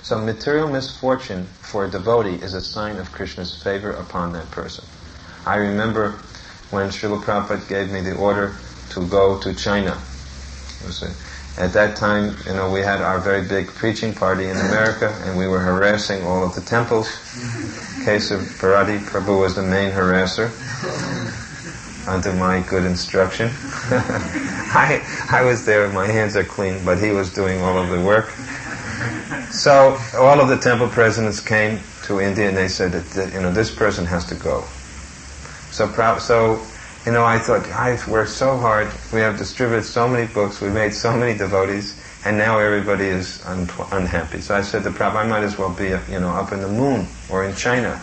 So material misfortune for a devotee is a sign of Krishna's favor upon that person. I remember when Srila Prabhupada gave me the order to go to China. At that time, we had our very big preaching party in America, and we were harassing all of the temples. In case of Parati, Prabhu was the main harasser, under my good instruction. I was there, my hands are clean, but he was doing all of the work. So all of the temple presidents came to India, and they said that this person has to go. So I thought, I've worked so hard, we have distributed so many books, we made so many devotees, and now everybody is unhappy. So I said to Prabhupada, I might as well be up in the moon, or in China.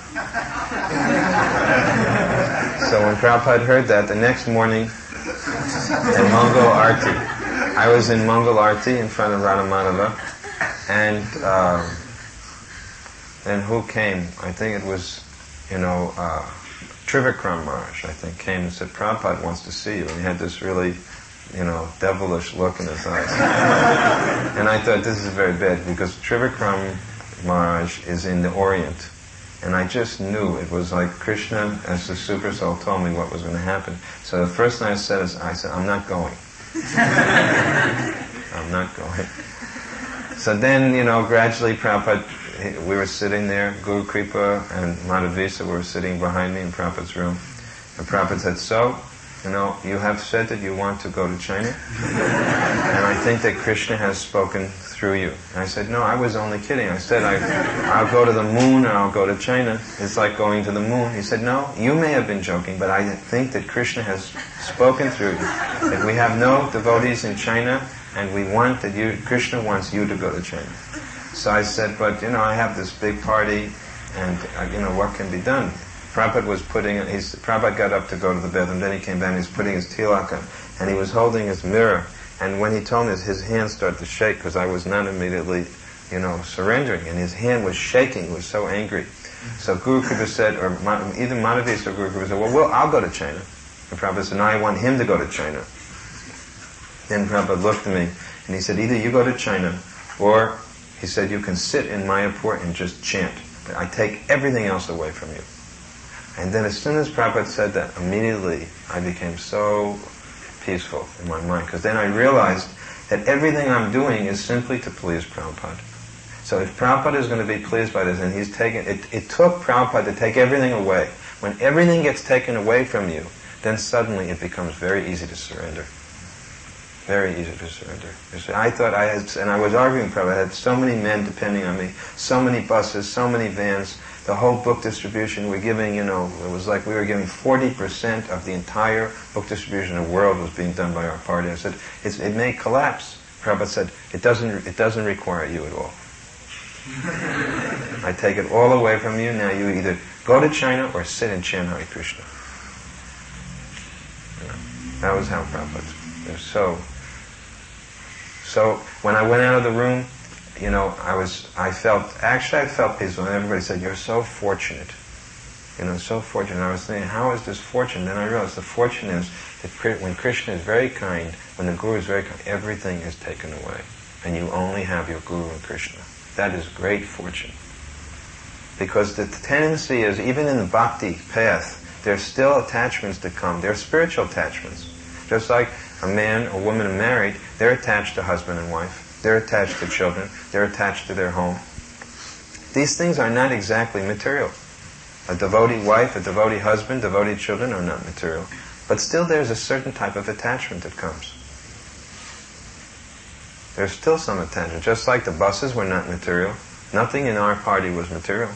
So when Prabhupada heard that, the next morning, in Mangal Arti, I was in Mangal Arti in front of Radhamadava, and who came? I think it was, Trivikram Maharaj, I think, came and said, Prabhupada wants to see you. And he had this really, devilish look in his eyes. And I thought, this is very bad, because Trivikram Maharaj is in the Orient. And I just knew it was like Krishna, as the Super Soul, told me what was going to happen. So the first thing I said is, I'm not going. I'm not going. So then, gradually Prabhupada, we were sitting there, Guru Kripa and Madhavisa were sitting behind me in Prabhupada's room. And Prabhupada said, so, you have said that you want to go to China? And I think that Krishna has spoken through you. And I said, no, I was only kidding. I said, I'll go to the moon or I'll go to China. It's like going to the moon. He said, no, you may have been joking, but I think that Krishna has spoken through you. That we have no devotees in China, and we want that Krishna wants you to go to China. So I said, but I have this big party, and what can be done? Prabhupada got up to go to the bathroom, then he came back and he was putting his tilak on, and he was holding his mirror, and when he told me this, his hand started to shake, because I was not immediately, surrendering, and his hand was shaking, he was so angry. So Guru Kripa said, or either Madhavisa or Guru Kripa said, well, I'll go to China. And Prabhupada said, no, I want him to go to China. Then Prabhupada looked at me, and he said, either you go to China, or he said, you can sit in Mayapur and just chant, but I take everything else away from you. And then as soon as Prabhupada said that, immediately I became so peaceful in my mind, because then I realized that everything I'm doing is simply to please Prabhupada. So if Prabhupada is going to be pleased by this, and he's taken, it took Prabhupada to take everything away. When everything gets taken away from you, then suddenly it becomes very easy to surrender. Very easy to surrender. I thought I had, and I was arguing with Prabhupada, I had so many men depending on me, so many buses, so many vans, the whole book distribution we're giving, it was like we were giving 40% of the entire book distribution in the world was being done by our party. I said, it may collapse. Prabhupada said, it doesn't require you at all. I take it all away from you, now you either go to China or sit and chant Hare Krishna. That was how Prabhupada was. So when I went out of the room, I felt peaceful, and everybody said, you're so fortunate. So fortunate. And I was thinking, how is this fortune? Then I realized the fortune is that when Krishna is very kind, when the Guru is very kind, everything is taken away. And you only have your Guru and Krishna. That is great fortune. Because the tendency is, even in the bhakti path, there's still attachments to come. There are spiritual attachments. Just like a man or woman are married, they're attached to husband and wife. They're attached to children. They're attached to their home. These things are not exactly material. A devotee wife, a devotee husband, devotee children are not material. But still there's a certain type of attachment that comes. There's still some attachment. Just like the buses were not material. Nothing in our party was material.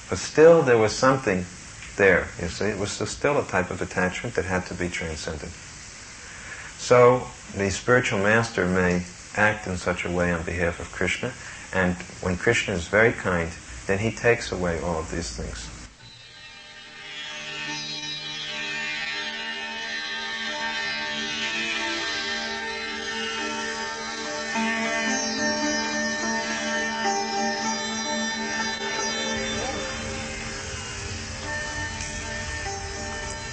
But still there was something there, you see. It was still a type of attachment that had to be transcended. So the spiritual master may act in such a way on behalf of Krishna, and when Krishna is very kind, then he takes away all of these things.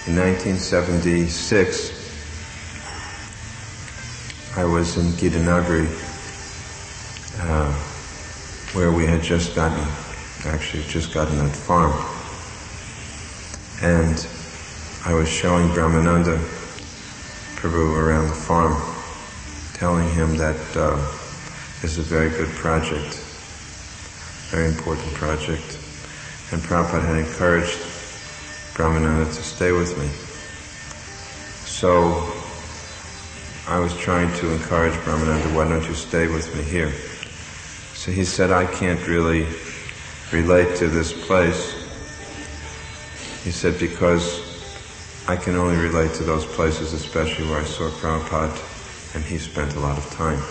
In 1976, I was in Gitanagari where we had just gotten that farm. And I was showing Brahmananda Prabhu around the farm, telling him that this is a very good project, very important project. And Prabhupada had encouraged Brahmananda to stay with me. So I was trying to encourage Brahmananda, why don't you stay with me here? So he said, I can't really relate to this place. He said, because I can only relate to those places, especially where I saw Prabhupada, and he spent a lot of time.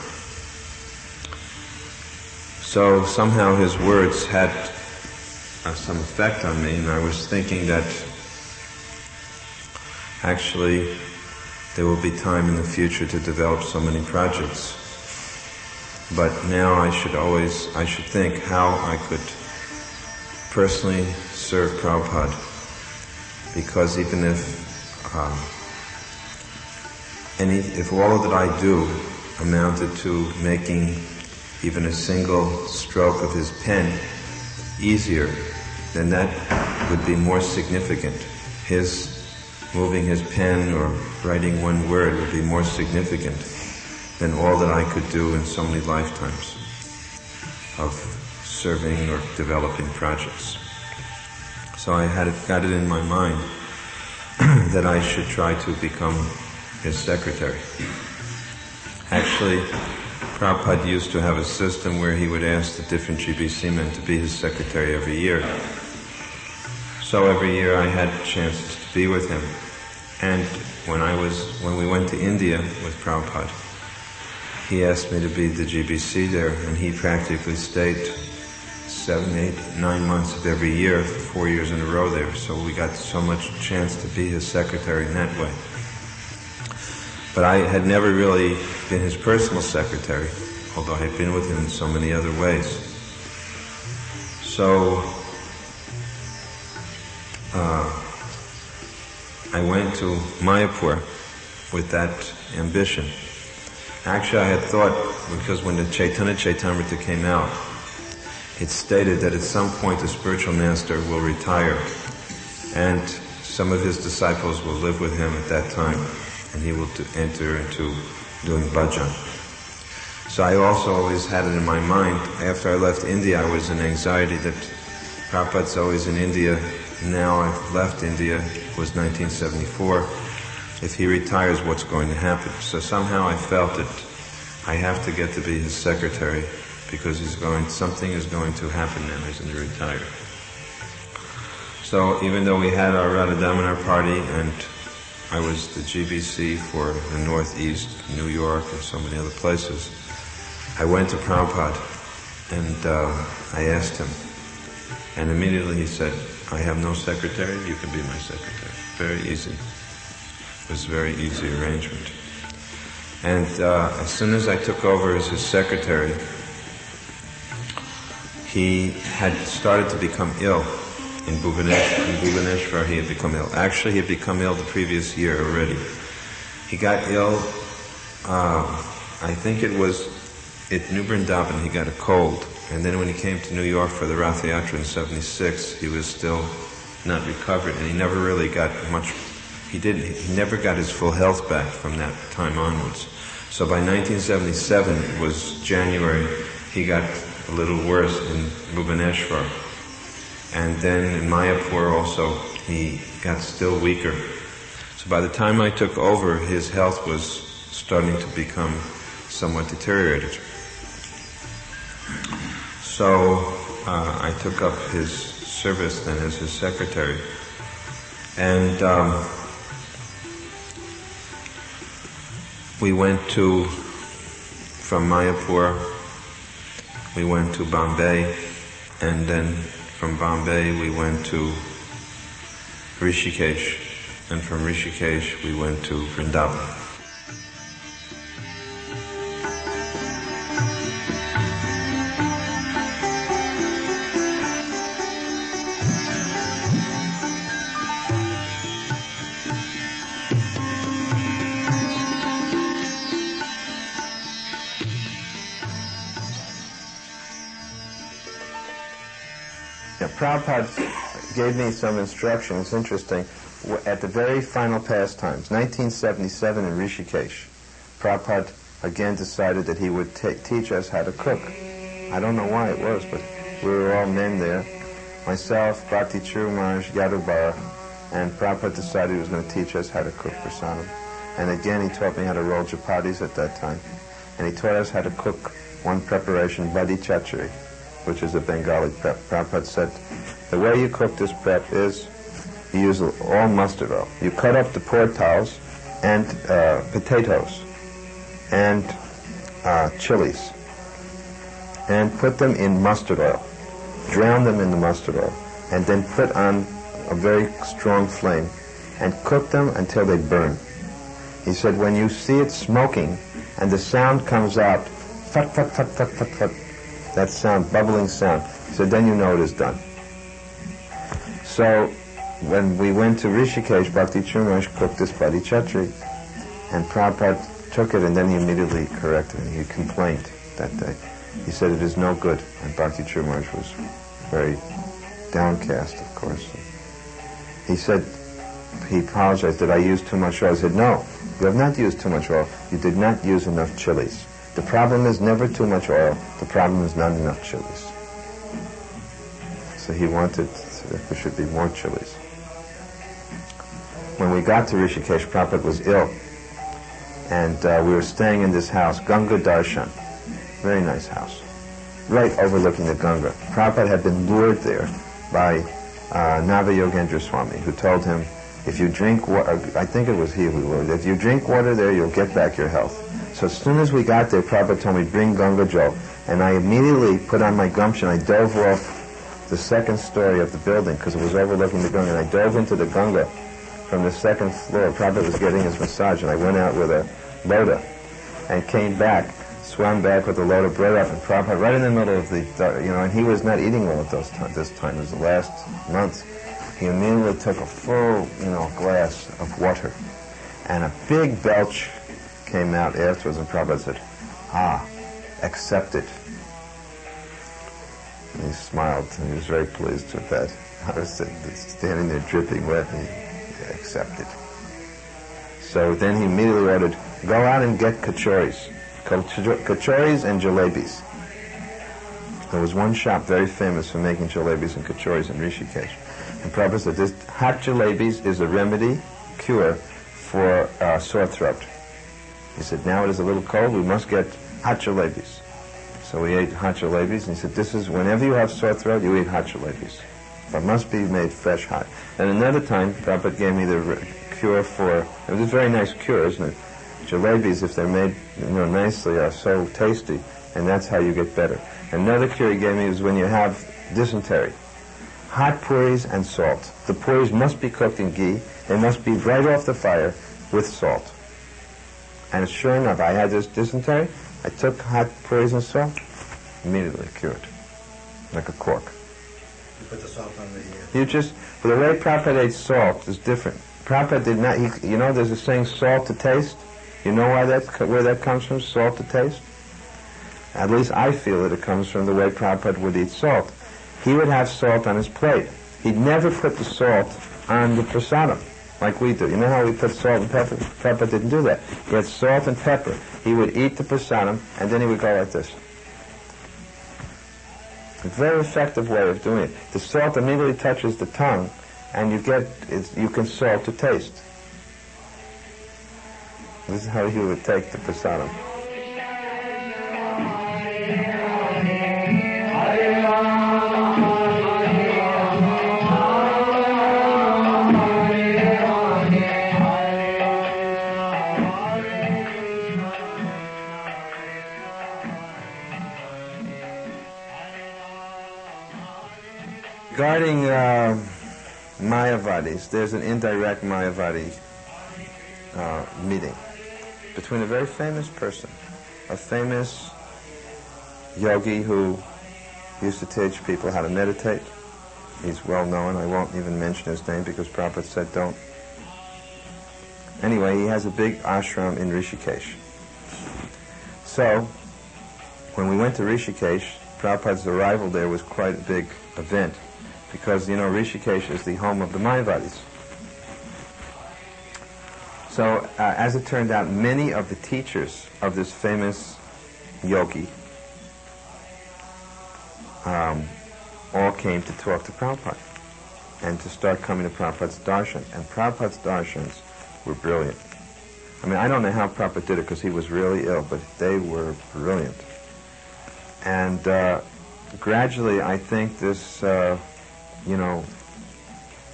So somehow his words had some effect on me, and I was thinking that actually there will be time in the future to develop so many projects. But now I should think how I could personally serve Prabhupada, because even if all that I do amounted to making even a single stroke of his pen easier, then that would be more significant. His moving his pen or writing one word would be more significant than all that I could do in so many lifetimes of serving or developing projects. So I got it in my mind that I should try to become his secretary. Actually, Prabhupada used to have a system where he would ask the different GBC men to be his secretary every year. So every year I had a chance to be with him. And when we went to India with Prabhupada, he asked me to be the GBC there, and he practically stayed 7, 8, 9 months of every year for 4 years in a row there. So we got so much chance to be his secretary in that way. But I had never really been his personal secretary, although I had been with him in so many other ways. So I went to Mayapur with that ambition. Actually, I had thought, because when the Chaitanya Chaitamrita came out, it stated that at some point the spiritual master will retire, and some of his disciples will live with him at that time, and he will enter into doing bhajan. So I also always had it in my mind. After I left India, I was in anxiety that Prabhupada's always in India. Now I've left India. It was 1974. If he retires, what's going to happen? So somehow I felt that I have to get to be his secretary, because something is going to happen now. He's going to retire. So even though we had our Radha Damodar party, and I was the GBC for the Northeast, New York, and so many other places, I went to Prabhupada and I asked him, and immediately he said, I have no secretary, you can be my secretary. Very easy. It was a very easy arrangement. And as soon as I took over as his secretary, he had started to become ill. In Bhubaneswar he had become ill. Actually, he had become ill the previous year already. He got ill, I think it was at New Vrindavan, he got a cold. And then when he came to New York for the Rath Yatra in 76, he was still not recovered, and he never really got much, he never got his full health back from that time onwards. So by 1977, it was January, he got a little worse in Bhubaneswar. And then in Mayapur also, he got still weaker. So by the time I took over, his health was starting to become somewhat deteriorated. So I took up his service then as his secretary. And we went from Mayapur, we went to Bombay, and then from Bombay we went to Rishikesh, and from Rishikesh we went to Vrindavan. Yeah, Prabhupada gave me some instruction. It's interesting. At the very final pastimes, 1977 in Rishikesh, Prabhupada again decided that he would teach us how to cook. I don't know why it was, but we were all men there. Myself, Bhakti Churumaj, Yadubara, and Prabhupada decided he was going to teach us how to cook prasadam. And again, he taught me how to roll chapatis at that time. And he taught us how to cook one preparation, badi chachari, which is a Bengali prep. Prabhupada said, the way you cook this prep is you use all mustard oil. You cut up the port towels and potatoes and chilies and put them in mustard oil. Drown them in the mustard oil and then put on a very strong flame and cook them until they burn. He said, when you see it smoking and the sound comes out, fut, fut, fut, fut, fut, fut, that sound, bubbling sound, he said, then you know it is done. So when we went to Rishikesh, Bhakti Churmash cooked this badi chachari, and Prabhupada took it and then he immediately corrected it. He complained that day. He said, it is no good. And Bhakti Churmash was very downcast, of course. He said, he apologized, did I use too much oil? I said, no, you have not used too much oil. You did not use enough chilies. The problem is never too much oil. The problem is not enough chilies. So he wanted that there should be more chilies. When we got to Rishikesh, Prabhupada was ill. And we were staying in this house, Ganga Darshan. Very nice house. Right overlooking the Ganga. Prabhupada had been lured there by Navayogendra Swami, who told him, if you drink water, I think it was he who lured, if you drink water there, you'll get back your health. So as soon as we got there, Prabhupada told me, bring Ganga Jal. And I immediately put on my gumption. I dove off the second story of the building because it was overlooking the Ganga. And I dove into the Ganga from the second floor. Prabhupada was getting his massage, and I went out with a loda and came back, swam back with a load of bread off, and Prabhupada right in the middle of the, and he was not eating well at this time. It was the last month. He immediately took a full, glass of water, and a big belch came out afterwards, and Prabhupada said, accept it. And he smiled, and he was very pleased with that. I was standing there dripping wet, and he accepted. So then he immediately ordered, go out and get kachoris. Kachoris and jalebis. There was one shop very famous for making jalebis and kachoris in Rishikesh. And Prabhupada said, this hot jalebis is a remedy, cure for sore throat. He said, now it is a little cold, we must get hot jalebis. So we ate hot jalebis, and he said, this is, whenever you have sore throat, you eat hot jalebis. But must be made fresh hot. And another time, Prabhupada gave me the cure for, it was a very nice cure, isn't it? Jalebis, if they're made nicely, are so tasty, and that's how you get better. Another cure he gave me was when you have dysentery. Hot puris and salt. The puris must be cooked in ghee. They must be right off the fire with salt. And sure enough, I had this dysentery. I took hot puris and salt, immediately cured, like a cork. You put the salt on the... But the way Prabhupada ate salt is different. Prabhupada did not, there's a saying, salt to taste. You know where that comes from, salt to taste? At least I feel that it comes from the way Prabhupada would eat salt. He would have salt on his plate. He'd never put the salt on the prasadam, like we do. You know how we put salt and pepper? Prabhupada didn't do that. He had salt and pepper. He would eat the prasadam, and then he would go like this. A very effective way of doing it. The salt immediately touches the tongue, and you can salt to taste. This is how he would take the prasadam. Regarding Mayavadis, there's an indirect Mayavadi meeting between a very famous person, a famous yogi who used to teach people how to meditate. He's well known. I won't even mention his name because Prabhupada said don't. Anyway, he has a big ashram in Rishikesh. So, when we went to Rishikesh, Prabhupada's arrival there was quite a big event. because, Rishikesh is the home of the Mayavadis. So, as it turned out, many of the teachers of this famous yogi all came to talk to Prabhupada and to start coming to Prabhupada's darshan. And Prabhupada's darshans were brilliant. I mean, I don't know how Prabhupada did it because he was really ill, but they were brilliant. And gradually, I think this,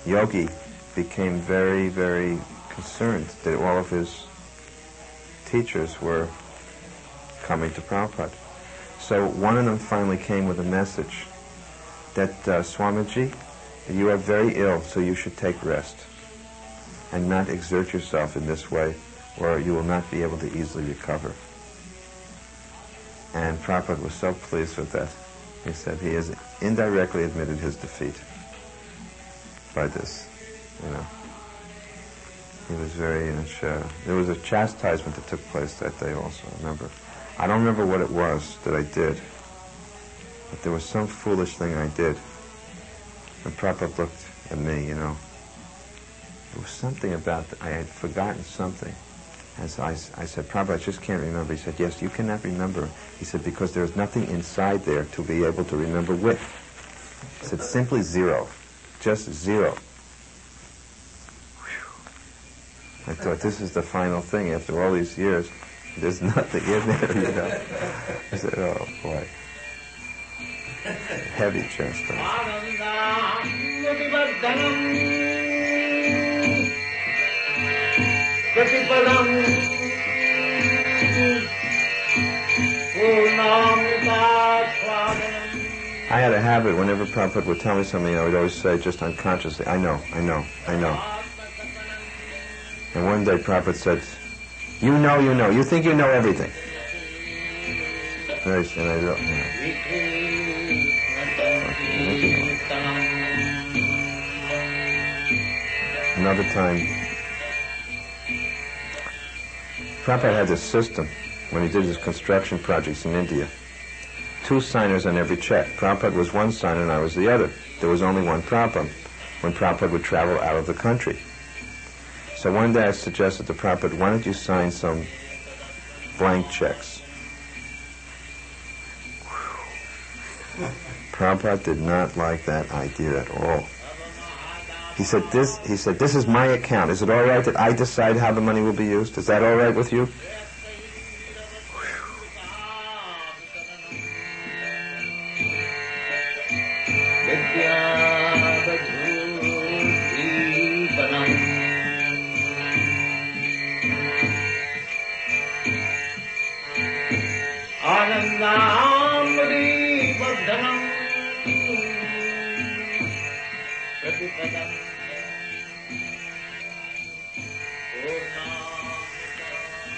yogi became very, very concerned that all of his teachers were coming to Prabhupada. So one of them finally came with a message that, Swamiji, you are very ill, so you should take rest and not exert yourself in this way, or you will not be able to easily recover. And Prabhupada was so pleased with that. He said he has indirectly admitted his defeat by this, He was very much, there was a chastisement that took place that day also, I remember. I don't remember what it was that I did, but there was some foolish thing I did. And Prabhupada looked at me, There was something about, I had forgotten something. And so I said, Prabhupada, I just can't remember. He said, yes, you cannot remember. He said, because there's nothing inside there to be able to remember with. He said, simply zero. Just zero. I thought, this is the final thing. After all these years, there's nothing in there, I said, oh, boy. Heavy chastisement. I had a habit, whenever Prabhupada would tell me something, I would always say, just unconsciously, I know. And one day Prabhupada said, you know, you think you know everything. And I don't know. Another time, Prabhupada had this system when he did his construction projects in India. 2 signers on every check. Prabhupada was one signer and I was the other. There was only one problem when Prabhupada would travel out of the country. So one day I suggested to Prabhupada, why don't you sign some blank checks? Prabhupada did not like that idea at all. He said, this is my account. Is it all right that I decide how the money will be used? Is that all right with you?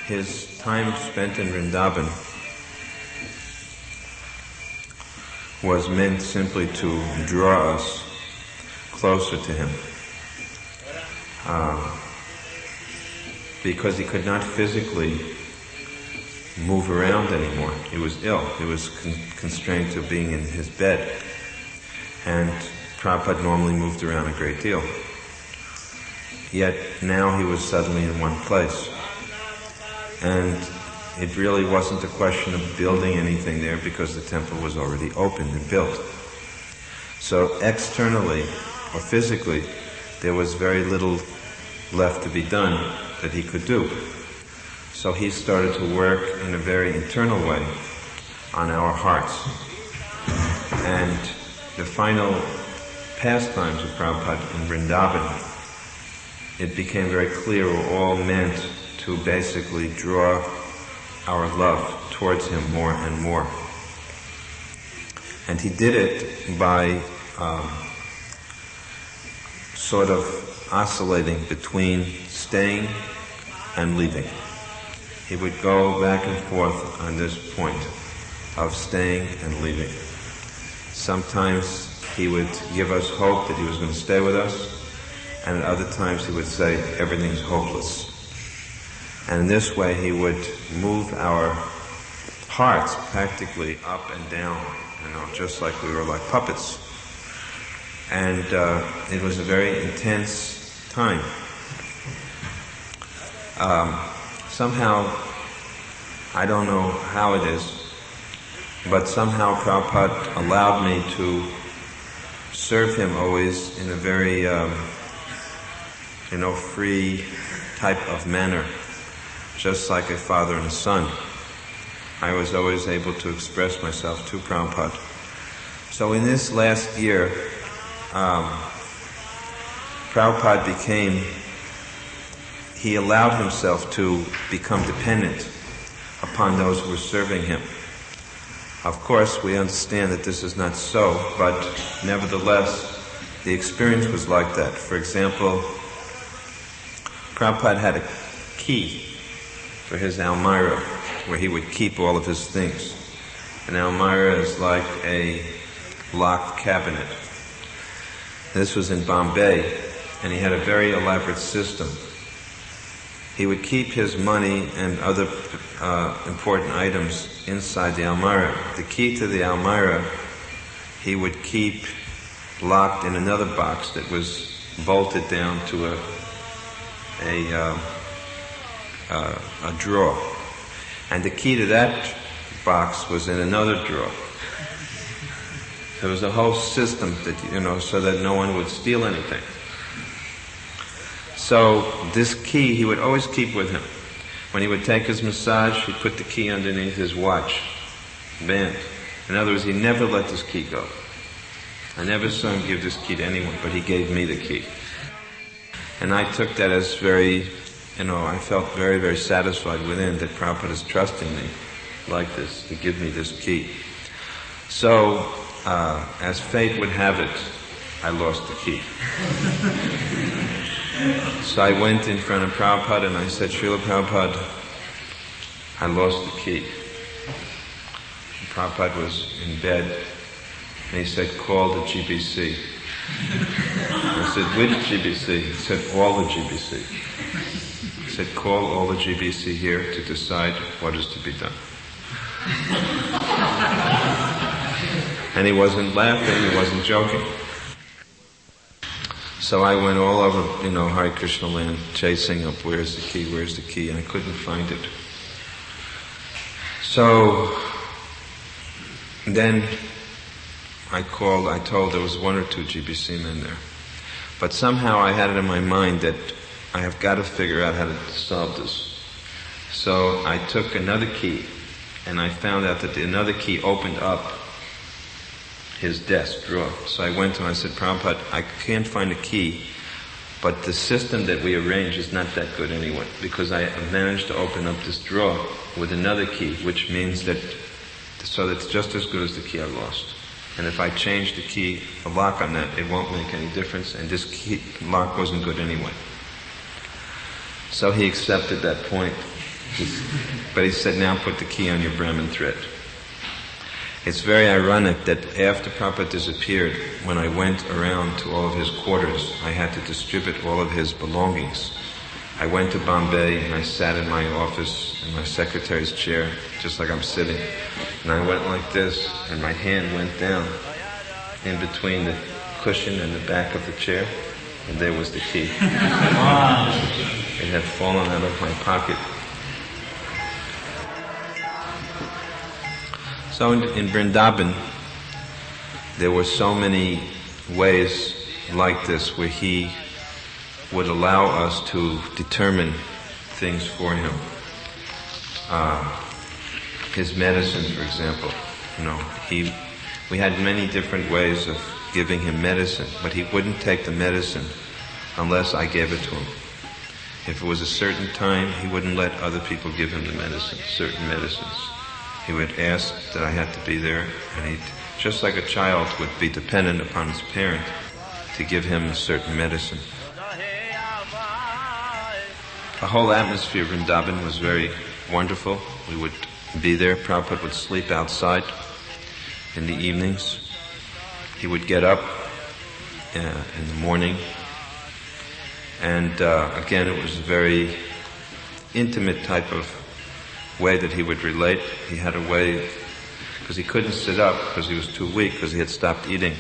His time spent in Vrindavan was meant simply to draw us closer to him, because he could not physically move around anymore. He was ill. He was constrained to being in his bed. And Prabhupada normally moved around a great deal. Yet now he was suddenly in one place. And it really wasn't a question of building anything there because the temple was already opened and built. So externally or physically, there was very little left to be done that he could do. So he started to work in a very internal way on our hearts. And the final pastimes of Prabhupada in Vrindavan, it became very clear were all meant to basically draw our love towards him more and more. And he did it by sort of oscillating between staying and leaving. He would go back and forth on this point of staying and leaving. Sometimes he would give us hope that he was going to stay with us, and at other times he would say everything's hopeless. And in this way he would move our hearts practically up and down, just like we were like puppets. And it was a very intense time. Somehow, I don't know how it is, but somehow Prabhupada allowed me to serve him always in a very, free type of manner, just like a father and a son. I was always able to express myself to Prabhupada. So in this last year, Prabhupada he allowed himself to become dependent upon those who were serving him. Of course, we understand that this is not so, but nevertheless, the experience was like that. For example, Prabhupada had a key for his almirah, where he would keep all of his things. An almirah is like a locked cabinet. This was in Bombay, and he had a very elaborate system. He would keep his money and other important items inside the almirah. The key to the almirah he would keep locked in another box that was bolted down to a drawer. And the key to that box was in another drawer. There was a whole system that, so that no one would steal anything. So this key he would always keep with him. When he would take his massage, he'd put the key underneath his watch band. In other words, he never let this key go. I never saw him give this key to anyone, but he gave me the key. And I took that as very, I felt very, very satisfied within that Prabhupada is trusting me like this, to give me this key. So, as fate would have it, I lost the key. So I went in front of Prabhupada and I said, Srila Prabhupada, I lost the key. And Prabhupada was in bed and he said, call the GBC. I said, which GBC? He said, all the GBC. He said, call all the GBC here to decide what is to be done. And he wasn't laughing, he wasn't joking. So I went all over, Hare Krishna land, chasing up, where's the key, and I couldn't find it. So then I told there was one or two GBC men there. But somehow I had it in my mind that I have got to figure out how to solve this. So I took another key, and I found out that another key opened up his desk drawer. So I went to him and I said, Prabhupada, I can't find a key, but the system that we arranged is not that good anyway, because I managed to open up this drawer with another key, which means that, so that's just as good as the key I lost. And if I change the lock on that, it won't make any difference, and this key lock wasn't good anyway. So he accepted that point. But he said, now put the key on your Brahmin thread. It's very ironic that after Prabhupada disappeared, when I went around to all of his quarters, I had to distribute all of his belongings. I went to Bombay and I sat in my office in my secretary's chair, just like I'm sitting. And I went like this, and my hand went down in between the cushion and the back of the chair, and there was the key. It had fallen out of my pocket. So in Vrindavan, there were so many ways like this where he would allow us to determine things for him. His medicine, for example, we had many different ways of giving him medicine, but he wouldn't take the medicine unless I gave it to him. If it was a certain time, he wouldn't let other people give him the medicine, certain medicines. He would ask that I had to be there, and he'd, just like a child would be dependent upon his parent to give him a certain medicine. The whole atmosphere of Vrindavan was very wonderful. We would be there. Prabhupada would sleep outside in the evenings. He would get up in the morning. And again, it was a very intimate type of way that he would relate. He had a way, because he couldn't sit up because he was too weak, because he had stopped eating.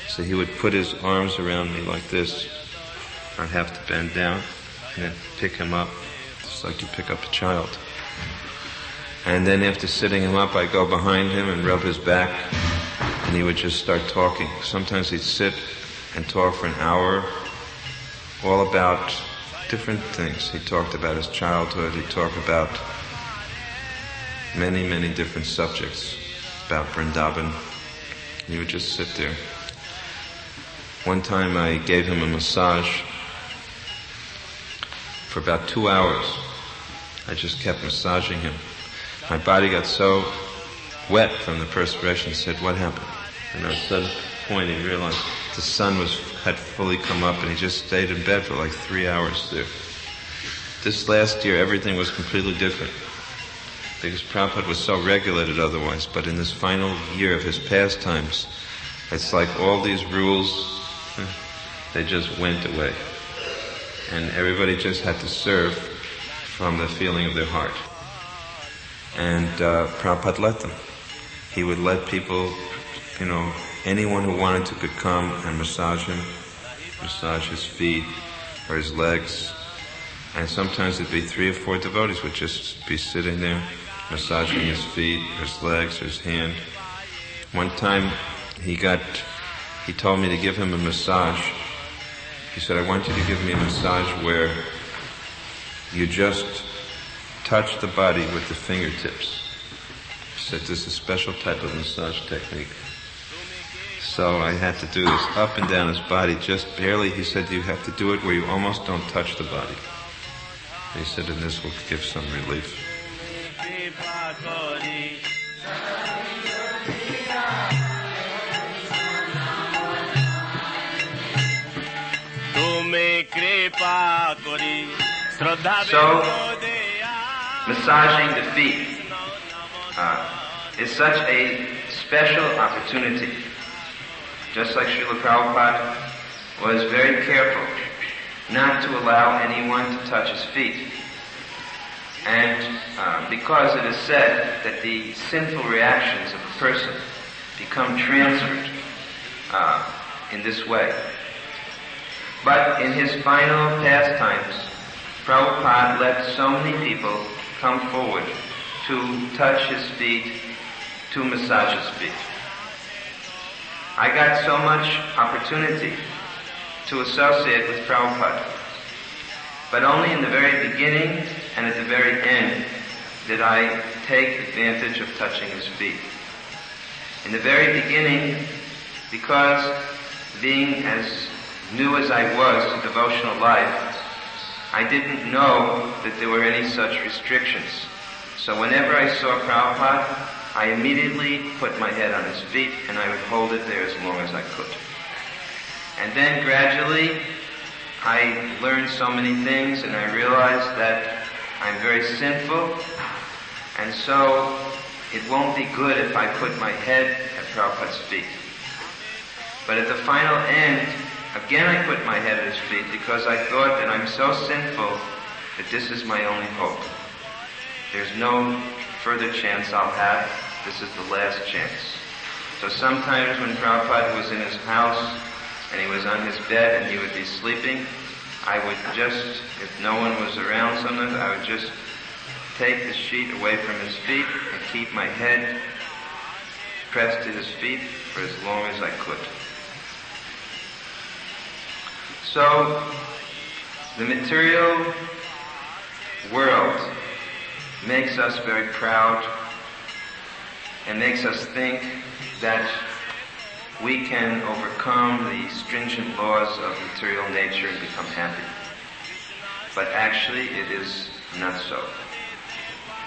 So he would put his arms around me like this. I'd have to bend down and then pick him up, just like you pick up a child. And then after sitting him up, I'd go behind him and rub his back, and he would just start talking. Sometimes he'd sit and talk for an hour, all about different things. He talked about his childhood, he talked about many, many different subjects, about Vrindavan. He would just sit there. One time I gave him a massage for about 2 hours. I just kept massaging him. My body got so wet from the perspiration. He said, "What happened?" And at a sudden point he realized the sun had fully come up, and he just stayed in bed for like 3 hours there. This last year everything was completely different, because Prabhupada was so regulated otherwise, but in this final year of his pastimes, it's like all these rules, they just went away. And everybody just had to serve from the feeling of their heart. And Prabhupada let them. He would let people, anyone who wanted to could come and massage him, massage his feet or his legs. And sometimes it'd be 3 or 4 devotees would just be sitting there, massaging his feet, or his legs, or his hand. One time he told me to give him a massage. He said, "I want you to give me a massage where you just touch the body with the fingertips." He said, "This is a special type of massage technique." So I had to do this up and down his body, just barely. He said, "You have to do it where you almost don't touch the body." He said, "And this will give some relief." So, massaging the feet is such a special opportunity. Just like Srila Prabhupada was very careful not to allow anyone to touch his feet. And because it is said that the sinful reactions of a person become transferred in this way. But in his final pastimes, Prabhupada let so many people come forward to touch his feet, to massage his feet. I got so much opportunity to associate with Prabhupada, but only in the very beginning and at the very end did I take advantage of touching his feet. In the very beginning, because being as new as I was to devotional life, I didn't know that there were any such restrictions. So whenever I saw Prabhupada, I immediately put my head on his feet and I would hold it there as long as I could. And then gradually, I learned so many things and I realized that I'm very sinful, and so it won't be good if I put my head at Prabhupada's feet. But at the final end, again I put my head at his feet because I thought that I'm so sinful that this is my only hope. There's no further chance I'll have. This is the last chance. So sometimes when Prabhupada was in his house and he was on his bed and he would be sleeping, I would just, if no one was around sometimes, I would just take the sheet away from his feet and keep my head pressed to his feet for as long as I could. So, the material world makes us very proud and makes us think that we can overcome the stringent laws of material nature and become happy. But actually, it is not so.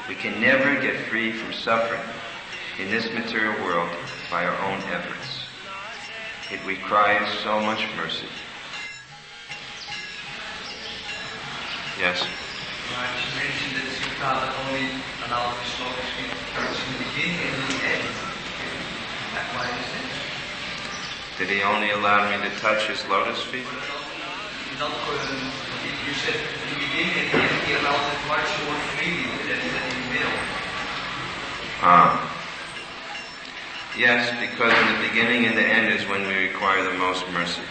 We can never get free from suffering in this material world by our own efforts. It requires so much mercy. Yes? You mentioned that Prabhupada only allowed the slokas to be touched in the beginning and in the end. Why is it? Did he only allow me to touch his lotus feet? You said in the beginning and the end he allowed it much more freely than in the middle. Yes, because in the beginning and the end is when we require the most mercy.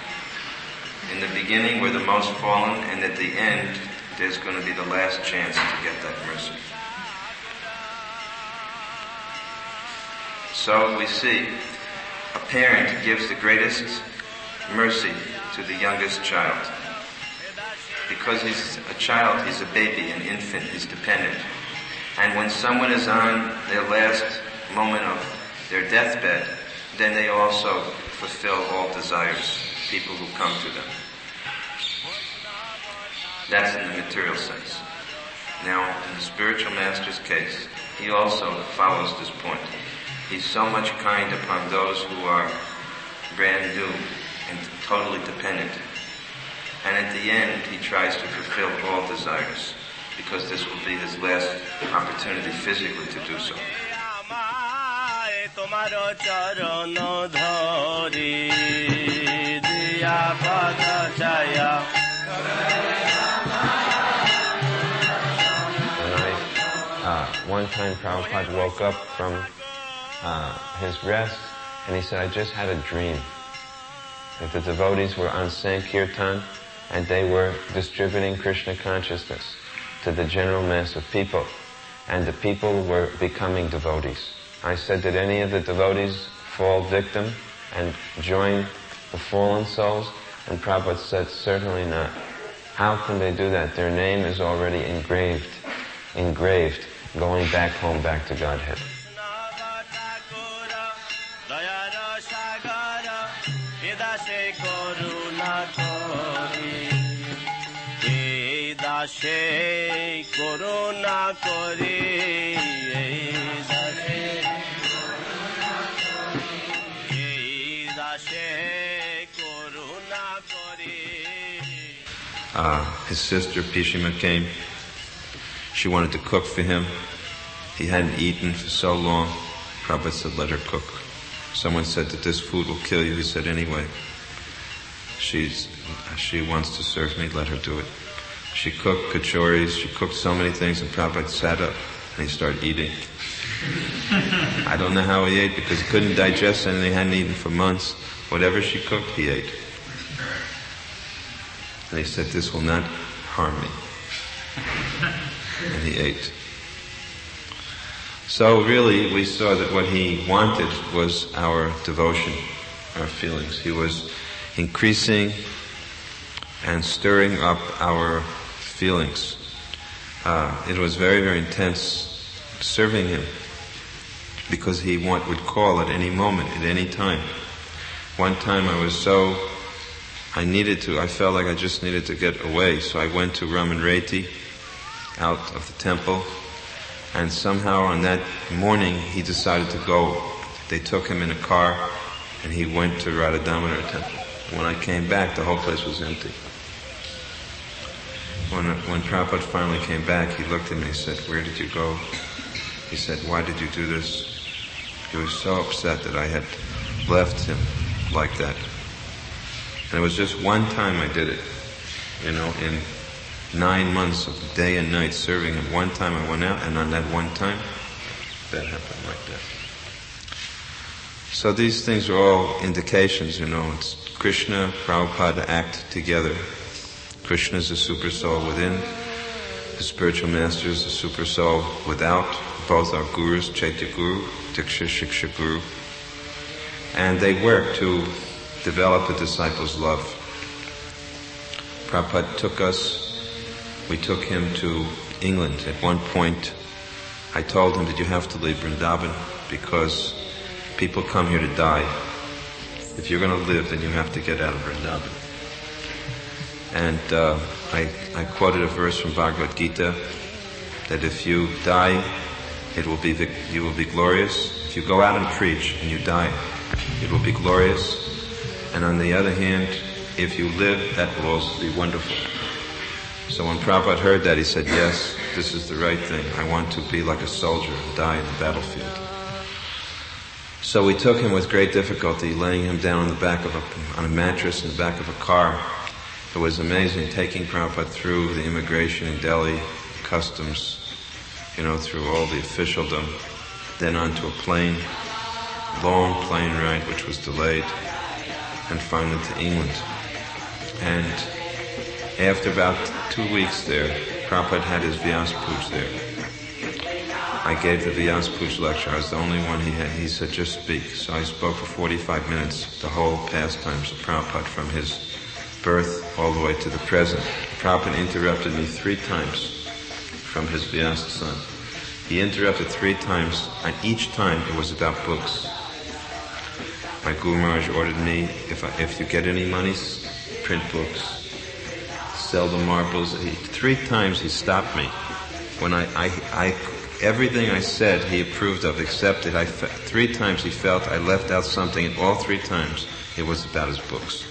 In the beginning, we're the most fallen, and at the end, there's going to be the last chance to get that mercy. So we see a parent gives the greatest mercy to the youngest child. Because he's a child, he's a baby, an infant, he's dependent. And when someone is on their last moment of their deathbed, then they also fulfill all desires, people who come to them. That's in the material sense. Now, in the spiritual master's case, he also follows this point. He's so much kind upon those who are brand new and totally dependent. And at the end, he tries to fulfill all desires, because this will be his last opportunity physically to do so. One time Prabhupada woke up from his rest, and he said, I just had a dream that the devotees were on Sankirtan, and they were distributing Krishna consciousness to the general mass of people, and the people were becoming devotees. I said, did any of the devotees fall victim and join the fallen souls? And Prabhupada said, certainly not. How can they do that? Their name is already engraved, going back home, back to Godhead. His sister Pishima came. She wanted to cook for him. He hadn't eaten for so long. Prabhupada said, let her cook. Someone said that this food will kill you. He said, anyway, she wants to serve me, let her do it. She cooked kachoris, she cooked so many things, and Prabhupada sat up and he started eating. I don't know how he ate, because he couldn't digest anything, he hadn't eaten for months. Whatever she cooked, he ate. And he said, this will not harm me. And he ate. So really, we saw that what he wanted was our devotion, our feelings. He was increasing and stirring up our feelings. It was very, very intense serving him, because he would call at any moment, at any time. One time I felt like I just needed to get away, so I went to Raman Reti, out of the temple, and somehow on that morning he decided to go. They took him in a car, and he went to Radha Damodar temple. When I came back, the whole place was empty. When Prabhupada finally came back, he looked at me and said, where did you go? He said, why did you do this? He was so upset that I had left him like that. And it was just one time I did it, in 9 months of day and night serving him. One time I went out, and on that one time, that happened like that. So these things are all indications, it's Krishna, Prabhupada act together. Krishna is the super soul within, the spiritual master is the super soul without. Both are gurus, Chaitya Guru, Diksha Shiksha Guru. And they work to develop a disciple's love. Prabhupada we took him to England. At one point, I told him that you have to leave Vrindavan, because people come here to die. If you're going to live, then you have to get out of Vrindavan. And I quoted a verse from Bhagavad Gita, that if you die, you will be glorious. If you go out and preach and you die, it will be glorious. And on the other hand, if you live, that will also be wonderful. So when Prabhupada heard that, he said, yes, this is the right thing. I want to be like a soldier and die in the battlefield. So we took him with great difficulty, laying him down on a mattress in the back of a car. It was amazing, taking Prabhupada through the immigration in Delhi, customs, through all the officialdom, then onto a plane, long plane ride which was delayed. and finally to England. And after about 2 weeks there, Prabhupada had his Vyas Puj there. I gave the Vyas Puj lecture. I was the only one he had. He said, just speak. So I spoke for 45 minutes, the whole pastimes of Prabhupada from his birth all the way to the present. Prabhupada interrupted me 3 times from his Vyas son. He interrupted 3 times, and each time it was about books. My Guru Maharaj ordered me, if you get any money, print books, sell the marbles. 3 times he stopped me. When everything I said he approved of, except that 3 times he felt I left out something, and all 3 times it was about his books.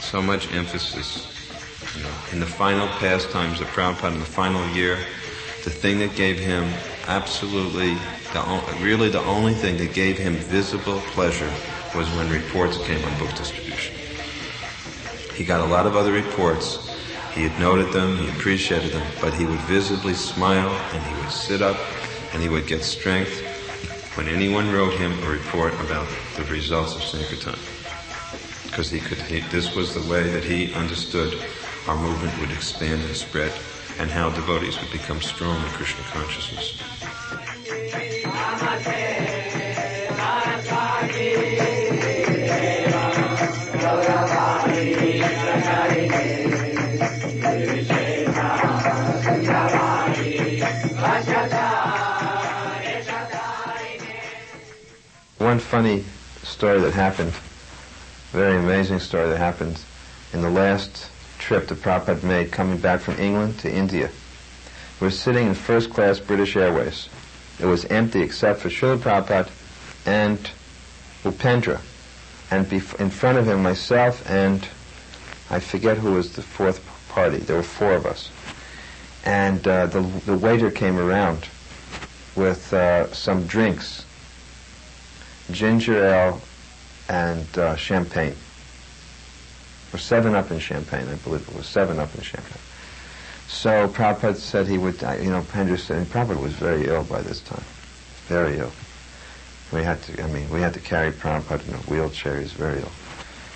So much emphasis. In the final pastimes of Prabhupada, in the final year, the thing that gave him absolutely, really the only thing that gave him visible pleasure was when reports came on book distribution. He got a lot of other reports. He had noted them, he appreciated them, but he would visibly smile and he would sit up and he would get strength when anyone wrote him a report about the results of Sankirtan. Because this was the way that he understood our movement would expand and spread, and how devotees would become strong in Krishna consciousness. One funny story that happened, very amazing story that happened in the last trip that Prabhupada made coming back from England to India. We were sitting in first class British Airways. It was empty except for Srila Prabhupada and Upendra. And in front of him, myself and I forget who was the 4th party. There were 4 of us. And the waiter came around with some drinks, ginger ale and champagne. Or 7-Up in champagne, I believe it was 7-Up in champagne. So Prabhupada said he would, Pendra said, and Prabhupada was very ill by this time, very ill. We had to carry Prabhupada in a wheelchair. He was very ill.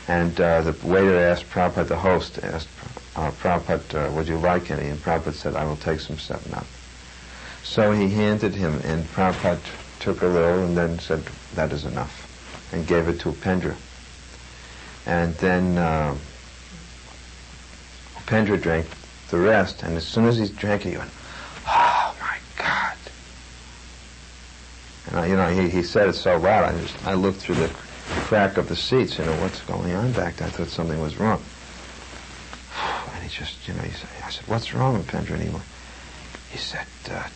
And the waiter asked Prabhupada, the host asked Prabhupada, would you like any? And Prabhupada said, I will take some 7-Up. So he handed him, and Prabhupada took a little and then said, that is enough, and gave it to Upendra. And then Upendra drank the rest, and as soon as he drank it, he went, oh my God. And he said it so loud, I looked through the crack of the seats, what's going on back there? I thought something was wrong. And he just, he said, I said, what's wrong, Upendra? And he said,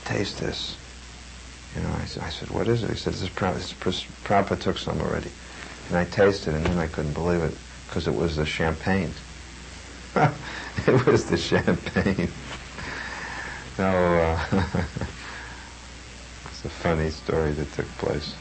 taste this. I said, what is it? He said, Prabhupada took some already. And I tasted it, and then I couldn't believe it, because it was the champagne. It was the champagne. So, it's a funny story that took place.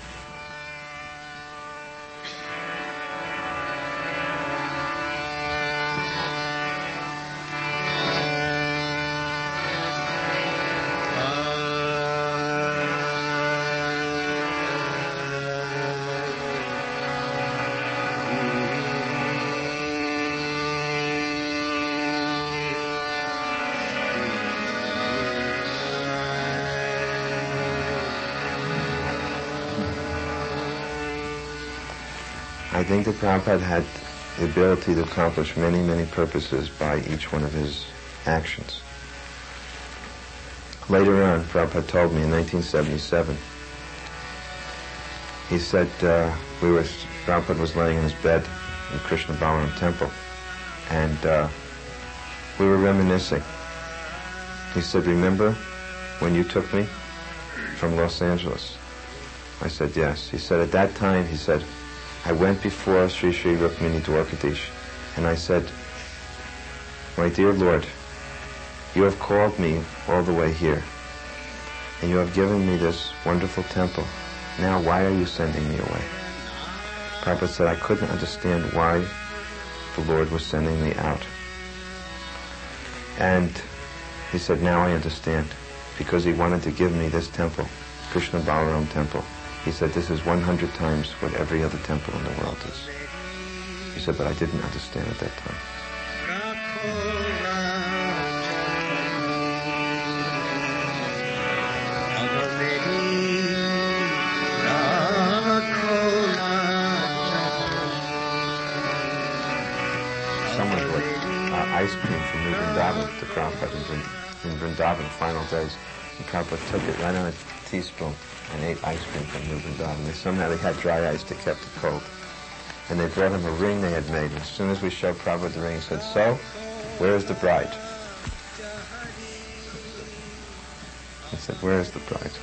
I think that Prabhupada had the ability to accomplish many, many purposes by each one of his actions. Later on, Prabhupada told me in 1977, he said, Prabhupada was laying in his bed in Krishna Balaram temple, and we were reminiscing. He said, remember when you took me from Los Angeles? I said, yes. He said, at that time, he said, I went before Sri Sri Rukmini Dwarkadish, and I said, my dear Lord, you have called me all the way here, and you have given me this wonderful temple. Now why are you sending me away? Prabhupada said, I couldn't understand why the Lord was sending me out. And he said, now I understand, because he wanted to give me this temple, Krishna Balaram temple, He said, this is 100 times what every other temple in the world is. He said, but I didn't understand at that time. Someone brought ice cream from New Vrindavan to Prabhupada in Vrindavan, final days. And Prabhupada took it right on a teaspoon and ate ice cream from New Vrindavan. Somehow they had dry ice that kept it cold. And they brought him a ring they had made. And as soon as we showed Prabhupada the ring, he said, so, where is the bride? He said, where is the bride?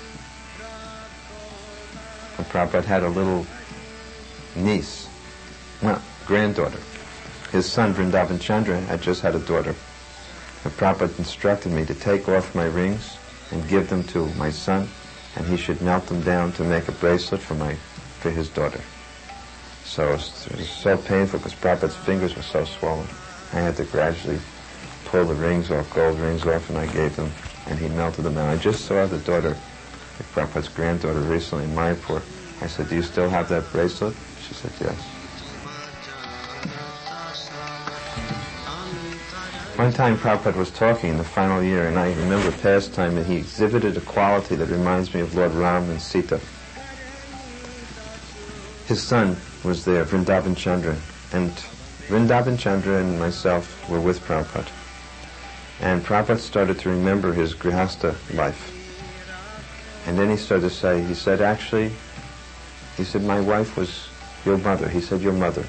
And Prabhupada had a little niece, well, granddaughter. His son, Vrindavan Chandra, had just had a daughter. And Prabhupada instructed me to take off my rings and give them to my son, and he should melt them down to make a bracelet for his daughter. So it was so painful because Prabhupada's fingers were so swollen. I had to gradually pull the rings off, gold rings off, and I gave them, and he melted them down. I just saw the daughter, Prabhupada's granddaughter, recently in Mayapur. I said, do you still have that bracelet? She said, yes. One time Prabhupada was talking in the final year, and I remember past time that he exhibited a quality that reminds me of Lord Ram and Sita. His son was there, Vrindavan Chandra, and Vrindavan Chandra and myself were with Prabhupada. And Prabhupada started to remember his grihastha life. And then he started to say, he said, my wife was your mother. He said, your mother.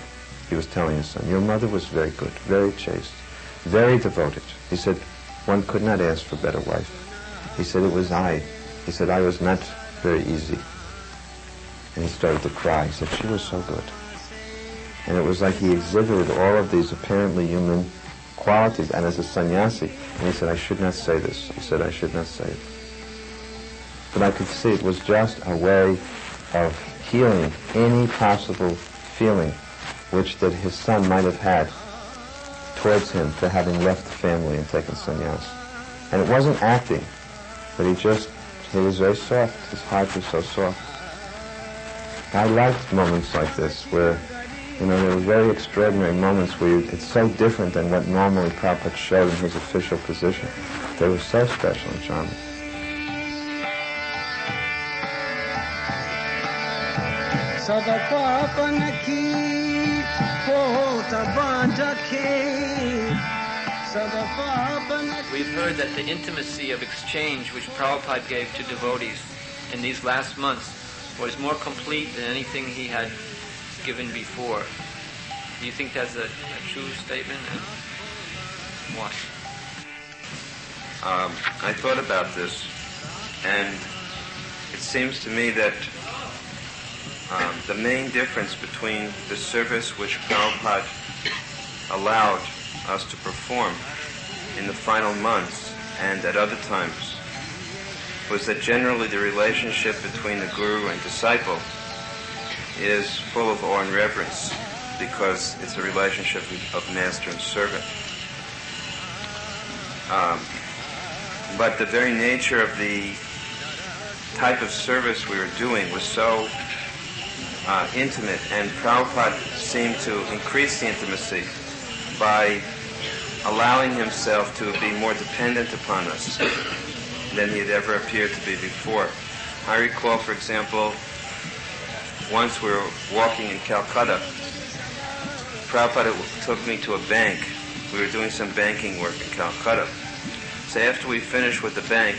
He was telling his son, your mother was very good, very chaste, very devoted. He said, one could not ask for a better wife. He said, it was I. He said, I was not very easy. And he started to cry. He said, she was so good. And it was like he exhibited all of these apparently human qualities, and as a sannyasi, and he said, I should not say this. He said, I should not say it. But I could see it was just a way of healing any possible feeling that his son might have had towards him for having left the family and taken sannyas. And it wasn't acting, but he was very soft. His heart was so soft. I liked moments like this where, there were very extraordinary moments where it's so different than what normally Prabhupada showed in his official position. They were so special and charming. We've heard that the intimacy of exchange which Prabhupada gave to devotees in these last months was more complete than anything he had given before. Do you think that's a true statement? And why? I thought about this, and it seems to me that the main difference between the service which Prabhupada allowed us to perform in the final months and at other times was that generally the relationship between the guru and disciple is full of awe and reverence because it's a relationship of master and servant. But the very nature of the type of service we were doing was so intimate, and Prabhupada seemed to increase the intimacy by allowing himself to be more dependent upon us than he had ever appeared to be before. I recall, for example, once we were walking in Calcutta, Prabhupada took me to a bank. We were doing some banking work in Calcutta. So after we finished with the bank,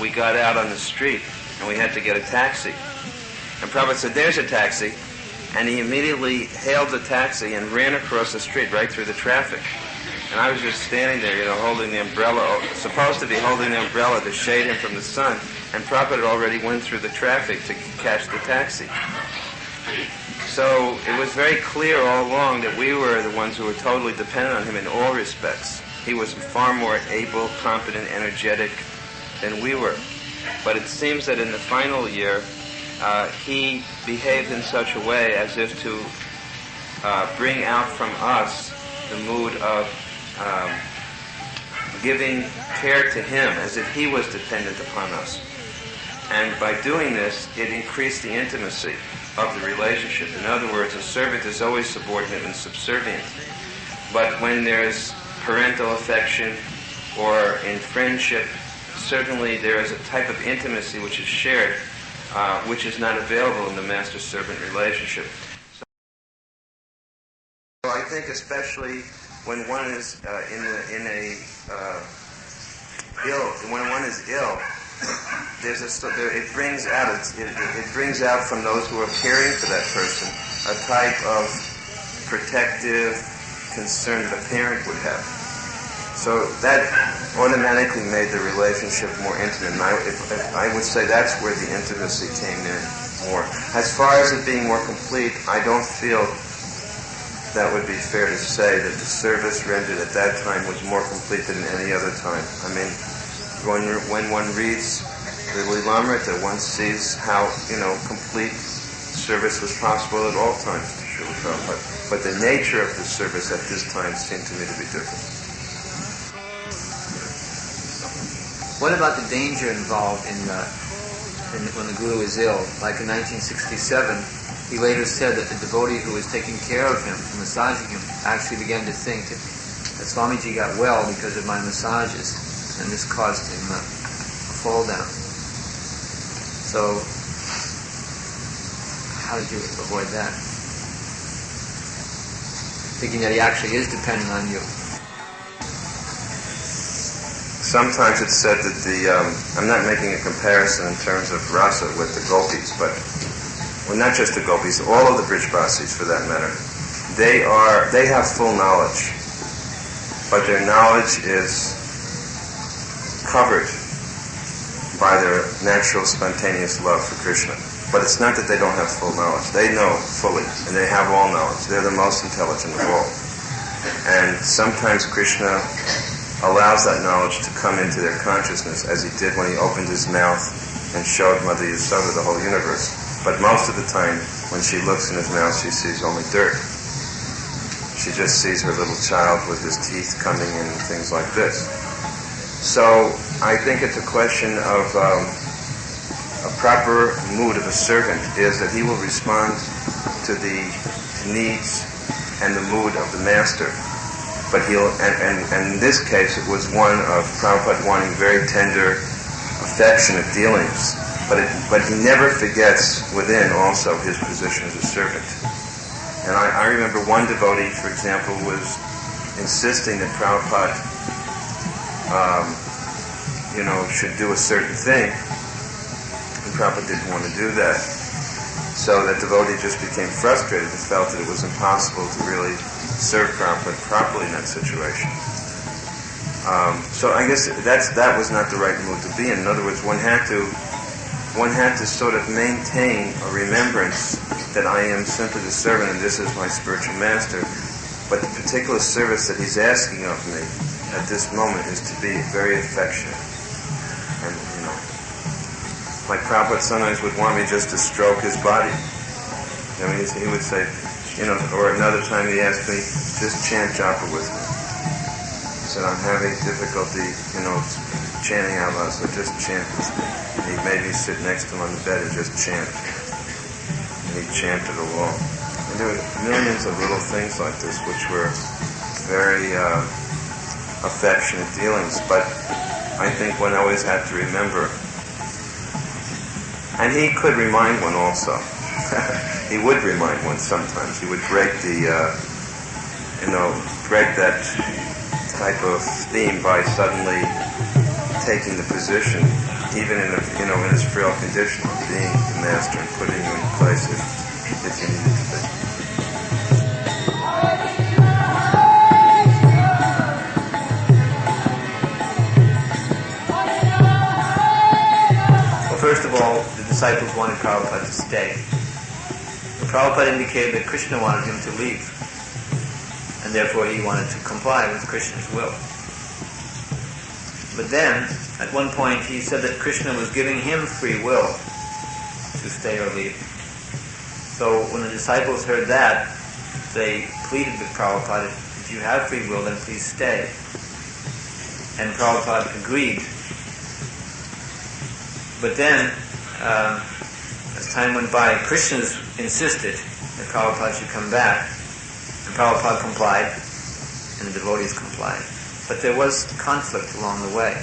we got out on the street and we had to get a taxi. And Prabhupada said, there's a taxi. And he immediately hailed the taxi and ran across the street right through the traffic. And I was just standing there, holding the umbrella, supposed to be holding the umbrella to shade him from the sun. And Prabhupada already went through the traffic to catch the taxi. So it was very clear all along that we were the ones who were totally dependent on him in all respects. He was far more able, competent, energetic than we were. But it seems that in the final year, he behaved in such a way as if to bring out from us the mood of giving care to him as if he was dependent upon us. And by doing this, it increased the intimacy of the relationship. In other words, a servant is always subordinate and subservient. But when there's parental affection or in friendship, certainly there is a type of intimacy which is shared, which is not available in the master-servant relationship. So I think especially when one is when one is ill, it brings out from those who are caring for that person a type of protective concern that a parent would have. So that automatically made the relationship more intimate. And I would say that's where the intimacy came in more. As far as it being more complete, I don't feel that would be fair to say that the service rendered at that time was more complete than any other time. I mean, when one reads the Lilamrita, one sees how, complete service was possible at all times to Srila Prabhupada. But the nature of the service at this time seemed to me to be different. What about the danger involved in when the Guru is ill? Like in 1967, he later said that the devotee who was taking care of him, massaging him, actually began to think that Swamiji got well because of my massages, and this caused him a fall down. So, how did you avoid that? Thinking that he actually is depending on you. Sometimes it's said that I'm not making a comparison in terms of rasa with the gopis, but, well, not just the gopis, all of the Brijbasis for that matter, they have full knowledge, but their knowledge is covered by their natural spontaneous love for Krishna. But it's not that they don't have full knowledge. They know fully, and they have all knowledge. They're the most intelligent of all. And sometimes Krishna allows that knowledge to come into their consciousness, as he did when he opened his mouth and showed Mother Yasoda the whole universe. But most of the time, when she looks in his mouth, she sees only dirt. She just sees her little child with his teeth coming in and things like this. So I think it's a question of a proper mood of a servant is that he will respond to the needs and the mood of the master. But and in this case it was one of Prabhupada wanting very tender, affectionate dealings. But he never forgets within also his position as a servant. And I remember one devotee, for example, was insisting that Prabhupada should do a certain thing, and Prabhupada didn't want to do that. So that devotee just became frustrated and felt that it was impossible to really serve Prabhupada properly in that situation. So I guess that was not the right mood to be in. In other words, one had to sort of maintain a remembrance that I am simply the servant and this is my spiritual master. But the particular service that he's asking of me at this moment is to be very affectionate. And, like Prabhupada sometimes would want me just to stroke his body. I mean, he would say, or another time he asked me, just chant japa with me. He said, I'm having difficulty, chanting out loud, so just chant with me. And he made me sit next to him on the bed and just chant. And he chanted along. And there were millions of little things like this which were very affectionate dealings, but I think one always had to remember. And he could remind one also. He would remind one sometimes. He would break break that type of theme by suddenly taking the position, even in his frail condition, of being the master and putting you in place if you needed to be. First of all, the disciples wanted Prabhupada to stay. But Prabhupada indicated that Krishna wanted him to leave, and therefore he wanted to comply with Krishna's will. But then, at one point, he said that Krishna was giving him free will to stay or leave. So when the disciples heard that, they pleaded with Prabhupada, if you have free will, then please stay. And Prabhupada agreed. But then, as time went by, Krishna's insisted that Prabhupada should come back, and Prabhupada complied, and the devotees complied. But there was conflict along the way.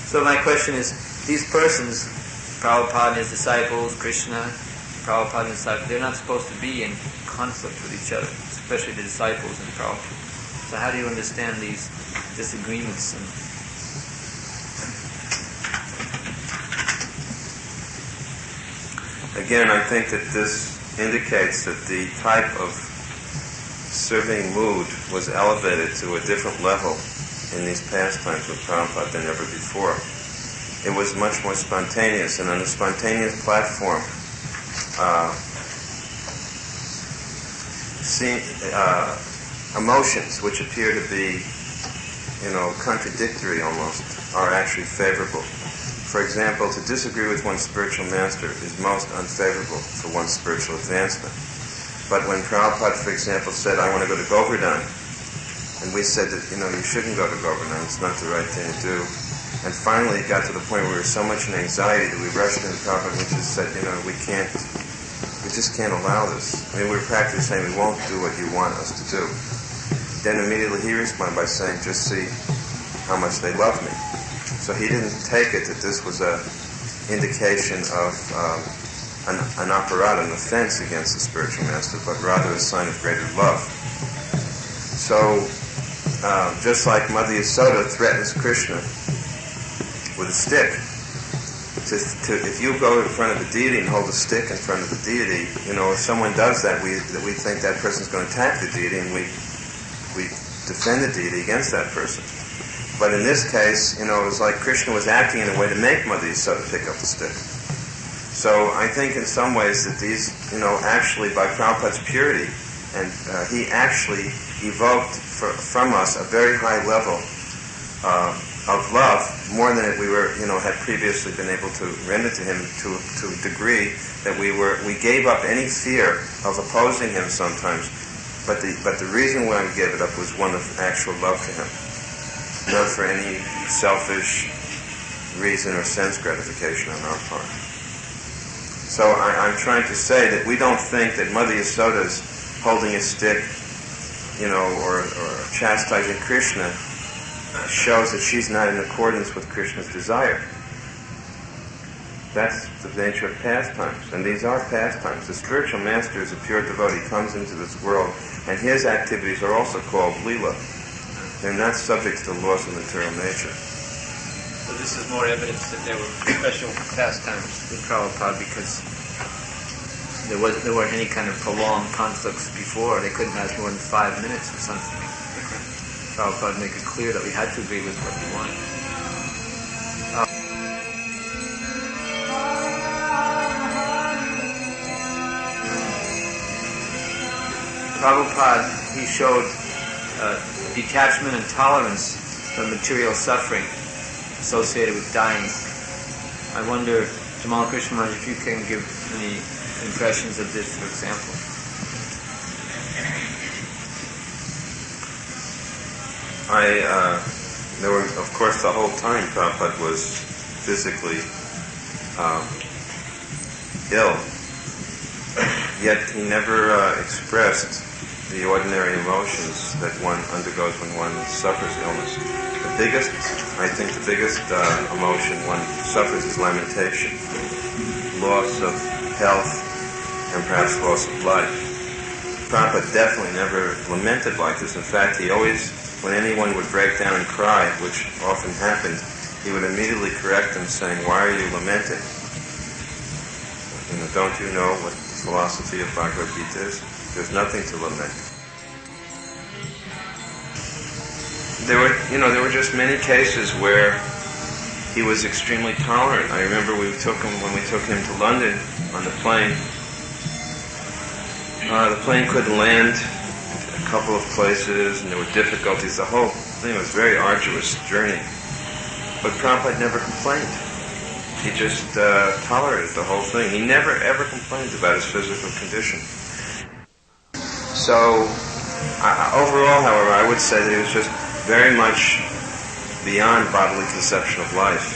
So my question is, these persons, Prabhupada and his disciples, Krishna, Prabhupada and his disciples, they're not supposed to be in conflict with each other, especially the disciples and Prabhupada. So how do you understand these disagreements? Again, I think that this indicates that the type of serving mood was elevated to a different level in these pastimes with Prabhupada than ever before. It was much more spontaneous, and on a spontaneous platform, emotions which appear to be, contradictory almost, are actually favorable. For example, to disagree with one's spiritual master is most unfavorable for one's spiritual advancement. But when Prabhupada, for example, said, I want to go to Govardhan, and we said that, you shouldn't go to Govardhan, it's not the right thing to do. And finally it got to the point where we were so much in anxiety that we rushed into Prabhupada and we just said, we just can't allow this. We were practically saying, we won't do what you want us to do. Then immediately he responded by saying, just see how much they love me. So he didn't take it that this was a indication of an operata, an offense against the spiritual master, but rather a sign of greater love. So, just like Mother Yasoda threatens Krishna with a stick, if you go in front of the deity and hold a stick in front of the deity, if someone does that, we think that person's going to attack the deity, and we defend the deity against that person. But in this case, it was like Krishna was acting in a way to make Mother Yasoda pick up the stick. So I think in some ways that these, actually by Prabhupada's purity, and he actually evoked from us a very high level of love, more than we were, had previously been able to render to him, to a degree that we gave up any fear of opposing him sometimes. But the reason why we gave it up was one of actual love to him, not for any selfish reason or sense gratification on our part. So I'm trying to say that we don't think that Mother Yasoda's holding a stick, or chastising Krishna shows that she's not in accordance with Krishna's desire. That's the nature of pastimes, and these are pastimes. The spiritual master is a pure devotee, comes into this world, and his activities are also called lila. They're not subject to the laws of material nature. So this is more evidence that there were special pastimes with Prabhupada because there weren't any kind of prolonged conflicts before. They couldn't last more than 5 minutes or something. Prabhupada made it clear that we had to agree with what he wanted. Prabhupada, he showed detachment and tolerance from material suffering associated with dying. I wonder, Tamal Krishna Maharaj, if you can give any impressions of this, for example. There were, of course, the whole time Prabhupada was physically ill, yet he never expressed the ordinary emotions that one undergoes when one suffers illness. I think the biggest emotion one suffers is lamentation, loss of health, and perhaps loss of life. Prabhupada definitely never lamented like this. In fact, he always, when anyone would break down and cry, which often happened, he would immediately correct them, saying, "Why are you lamenting? Don't you know what the philosophy of Bhagavad Gita is? There's nothing to lament." There were just many cases where he was extremely tolerant. I remember when we took him to London on the plane. The plane couldn't land a couple of places, and there were difficulties. The whole thing was a very arduous journey. But Prabhupada never complained. He just tolerated the whole thing. He never ever complained about his physical condition. So, overall, however, I would say that he was just very much beyond bodily conception of life.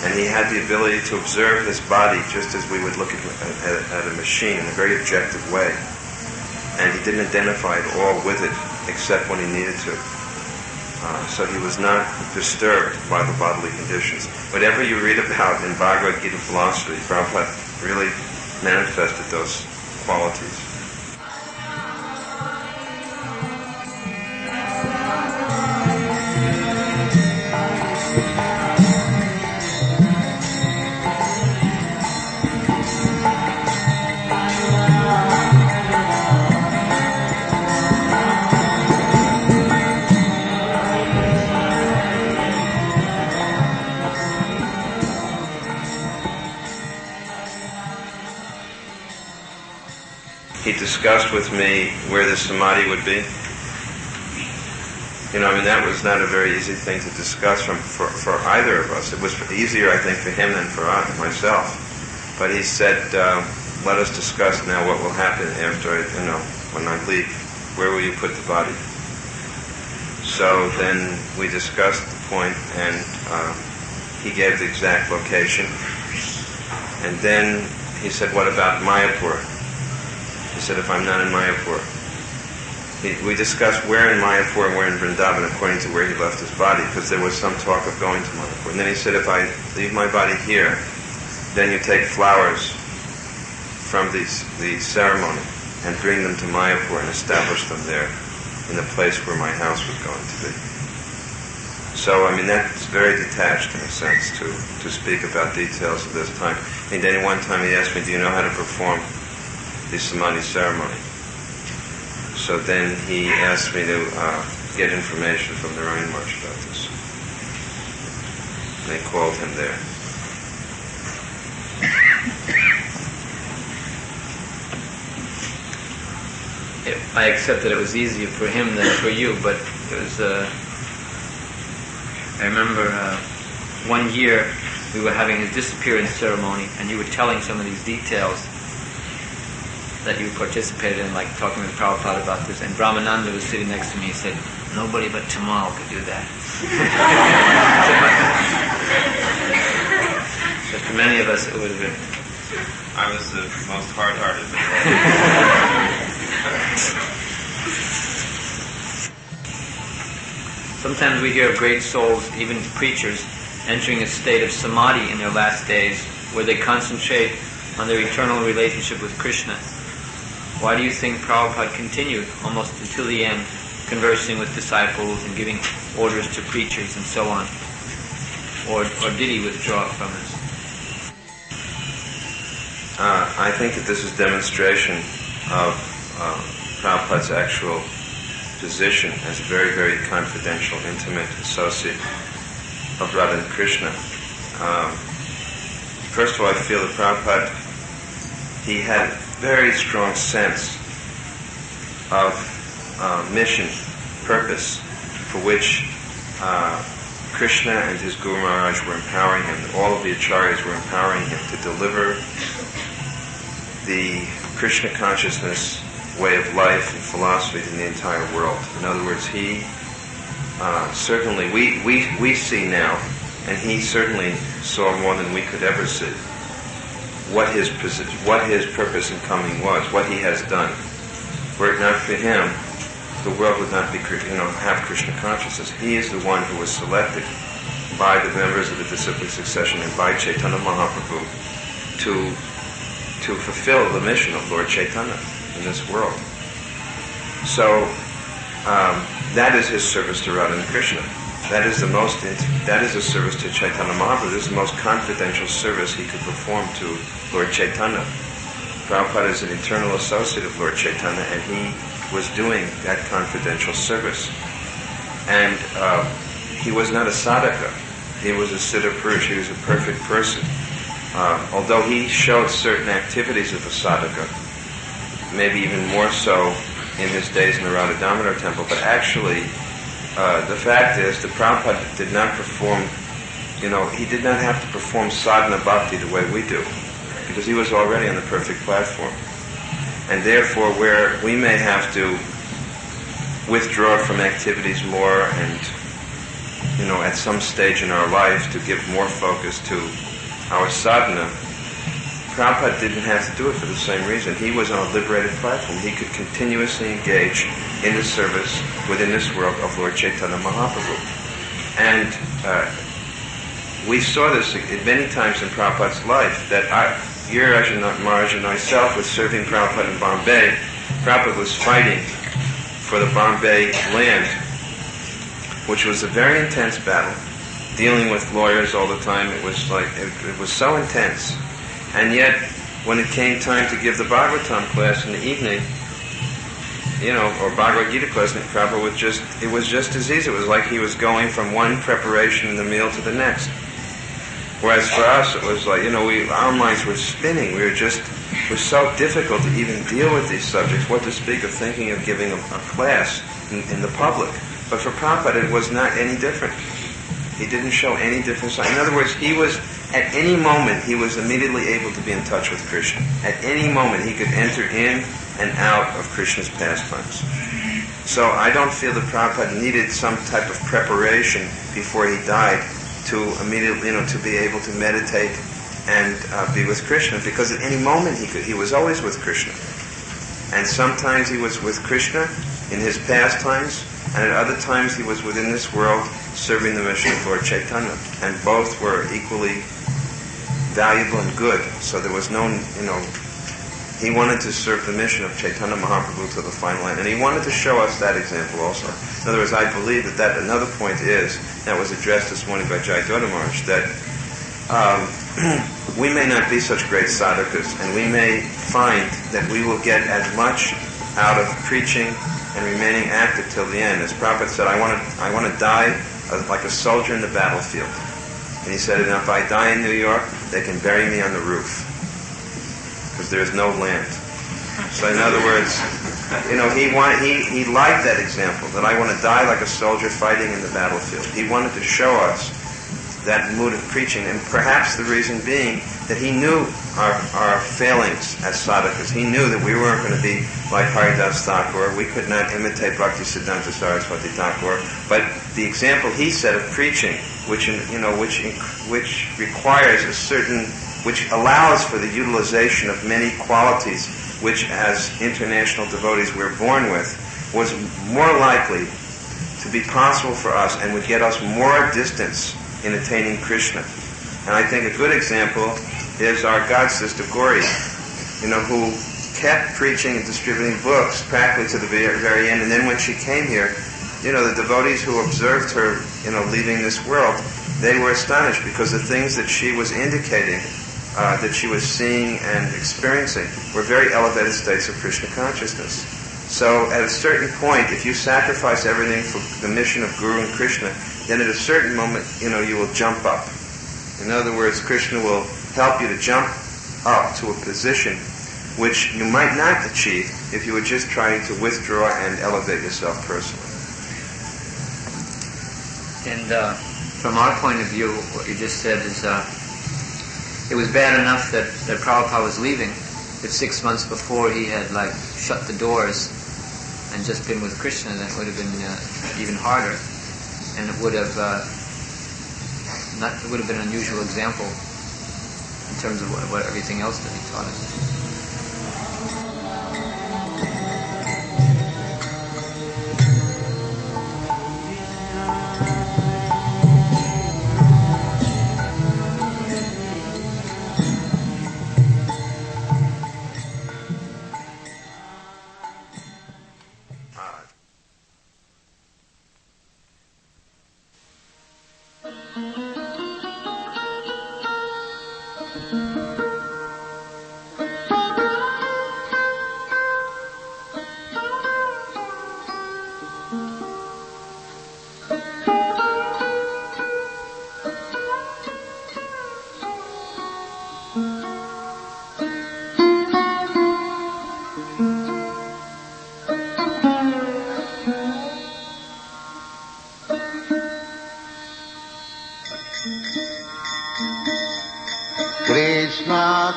And he had the ability to observe his body just as we would look at a machine in a very objective way. And he didn't identify at all with it except when he needed to. So he was not disturbed by the bodily conditions. Whatever you read about in Bhagavad Gita philosophy, Prabhupada really manifested those qualities. He discussed with me where the samadhi would be. That was not a very easy thing to discuss for either of us. It was easier, I think, for him than for myself. But he said, let us discuss now what will happen after, when I leave. Where will you put the body? So then we discussed the point, and he gave the exact location. And then he said, what about Mayapur? He said, if I'm not in Mayapur. We discussed where in Mayapur and where in Vrindavan according to where he left his body, because there was some talk of going to Mayapur. And then he said, if I leave my body here, then you take flowers from the ceremony and bring them to Mayapur and establish them there in the place where my house was going to be. So, that's very detached in a sense to speak about details of this time. Then one time he asked me, do you know how to perform the samadhi ceremony? So then he asked me to get information from the Rhine March about this. And they called him there. I accept that it was easier for him than for you, but it was, I remember 1 year we were having his disappearance ceremony, and you were telling some of these details that you participated in, like talking with Prabhupada about this, and Brahmananda was sitting next to me. He said, nobody but Tamal could do that. So for many of us it would have been... I was the most hard-hearted. Sometimes we hear of great souls, even preachers, entering a state of samadhi in their last days, where they concentrate on their eternal relationship with Krishna. Why do you think Prabhupada continued almost until the end, conversing with disciples and giving orders to preachers and so on? Or did he withdraw from this? I think that this is demonstration of Prabhupada's actual position as a very, very confidential, intimate associate of Radha and Krishna. First of all, I feel that Prabhupada, he had a very strong sense of mission, purpose, for which Krishna and his Guru Maharaj were empowering him. All of the acharyas were empowering him to deliver the Krishna consciousness way of life and philosophy in the entire world. In other words, he certainly, we see now, and he certainly saw more than we could ever see, what his purpose in coming was, what he has done. Were it not for him, the world would not be, have Krishna consciousness. He is the one who was selected by the members of the disciplic succession and by Chaitanya Mahaprabhu to fulfill the mission of Lord Chaitanya in this world. So that is his service to Radha and Krishna. That is a service to Chaitanya Mahaprabhu. This is the most confidential service he could perform to Lord Chaitanya. Prabhupada is an eternal associate of Lord Chaitanya, and he was doing that confidential service. And he was not a sadhaka. He was a siddha purush. He was a perfect person. Although he showed certain activities of a sadhaka, maybe even more so in his days in the Radha Damodar temple, but actually the fact is that Prabhupada did not perform, he did not have to perform sadhana bhakti the way we do, because he was already on the perfect platform. And therefore, where we may have to withdraw from activities more and at some stage in our life to give more focus to our sadhana, Prabhupada didn't have to do it for the same reason. He was on a liberated platform. He could continuously engage in the service within this world of Lord Chaitanya Mahaprabhu. And we saw this many times in Prabhupada's life, that Giraj Maharaj and myself was serving Prabhupada in Bombay. Prabhupada was fighting for the Bombay land, which was a very intense battle, dealing with lawyers all the time. It was like, it was so intense. And yet, when it came time to give the Bhagavatam class in the evening, or Bhagavad Gita class, Prabhupada it was just as easy. It was like he was going from one preparation in the meal to the next. Whereas for us, it was like, our minds were spinning. It was so difficult to even deal with these subjects. What to speak of thinking of giving a class in the public. But for Prabhupada, it was not any different. He didn't show any difference. In other words, at any moment, he was immediately able to be in touch with Krishna. At any moment, he could enter in and out of Krishna's pastimes. So I don't feel that Prabhupada needed some type of preparation before he died to immediately, to be able to meditate and be with Krishna, because at any moment he was always with Krishna. And sometimes he was with Krishna in his pastimes, and at other times he was within this world serving the mission of Lord Chaitanya. And both were equally valuable and good. So there was no, he wanted to serve the mission of Chaitanya Mahaprabhu to the final end. And he wanted to show us that example also. In other words, I believe that another point is, that was addressed this morning by Jayadvaita Maharaj, that we may not be such great sadhakas, and we may find that we will get as much out of preaching and remaining active till the end. As Prabhupada said, I want to die like a soldier in the battlefield. And he said, and if I die in New York, they can bury me on the roof, because there is no land. So in other words, he liked that example, that I want to die like a soldier fighting in the battlefield. He wanted to show us that mood of preaching, and perhaps the reason being that he knew our failings as sadhakas. He knew that we weren't going to be like Haridas Thakur. We could not imitate Bhakti Siddhanta Saraswati Thakur. But the example he set of preaching, which requires a certain, which allows for the utilization of many qualities which as international devotees we're born with, was more likely to be possible for us and would get us more distance in attaining Krishna. And I think a good example is our god sister Gauri, who kept preaching and distributing books practically to the very end. And then when she came here, the devotees who observed her, leaving this world, they were astonished, because the things that she was indicating, that she was seeing and experiencing, were very elevated states of Krishna consciousness. So at a certain point, if you sacrifice everything for the mission of Guru and Krishna, then at a certain moment, you will jump up. In other words, Krishna will help you to jump up to a position which you might not achieve if you were just trying to withdraw and elevate yourself personally. And from our point of view, what you just said is, it was bad enough that Prabhupada was leaving. If 6 months before he had shut the doors and just been with Krishna, then it would have been even harder, and it would have been an unusual example in terms of what everything else that he taught us.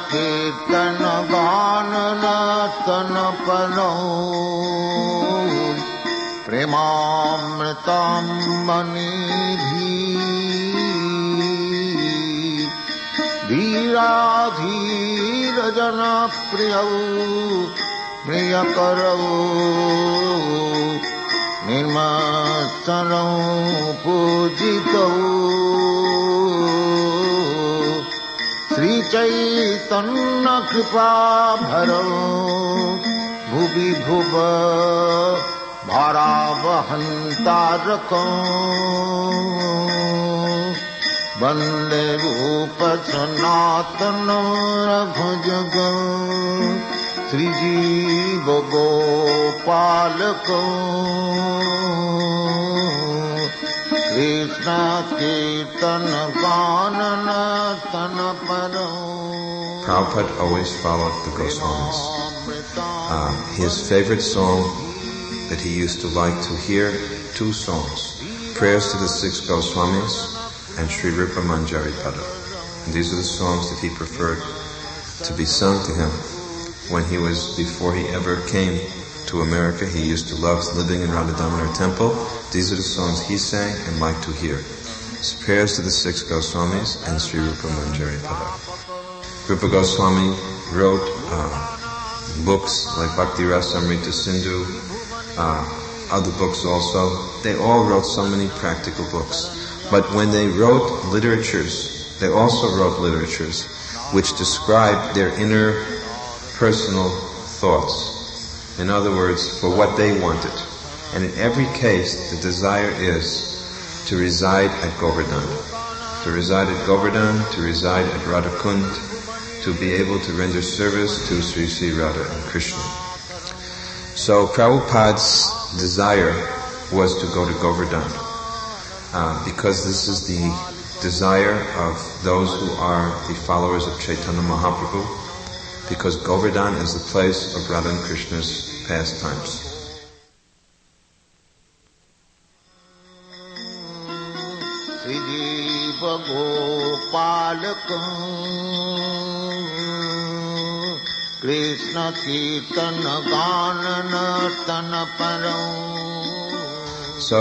कीर्तन गान रतन पनो प्रेमामृत धीराधीर जन प्रियौ प्रियकरौ निर्मत्सरौ पूजितौ श्री चैतन्य कृपा भरौ भुवि भुव भारावहंतारकौ वंदे रूप सनातन रघुजगौ श्रीजीव गोपालकौ कृष्ण कीर्तन गानन तन परौ. Prabhupada always followed the Goswamis. His favorite song that he used to like to hear, 2 songs, Prayers to the 6 Goswamis and Sri Rupa Manjari Pada. And these are the songs that he preferred to be sung to him before he ever came to America. He used to love living in Radha Damodar temple. These are the songs he sang and liked to hear. It's Prayers to the 6 Goswamis and Sri Rupa Manjari Pada. Rupa Goswami wrote books like Bhakti Rasamrita Sindhu, other books also. They all wrote so many practical books. But when they wrote literatures, they also wrote literatures which described their inner personal thoughts. In other words, for what they wanted. And in every case, the desire is to reside at Govardhan. To reside at Govardhan, to reside at Radhakund, to be able to render service to Sri Sri Radha and Krishna. So Prabhupada's desire was to go to Govardhan, because this is the desire of those who are the followers of Chaitanya Mahaprabhu, because Govardhan is the place of Radha and Krishna's pastimes. Krishna Kirtana Ganana Tana Parau. So,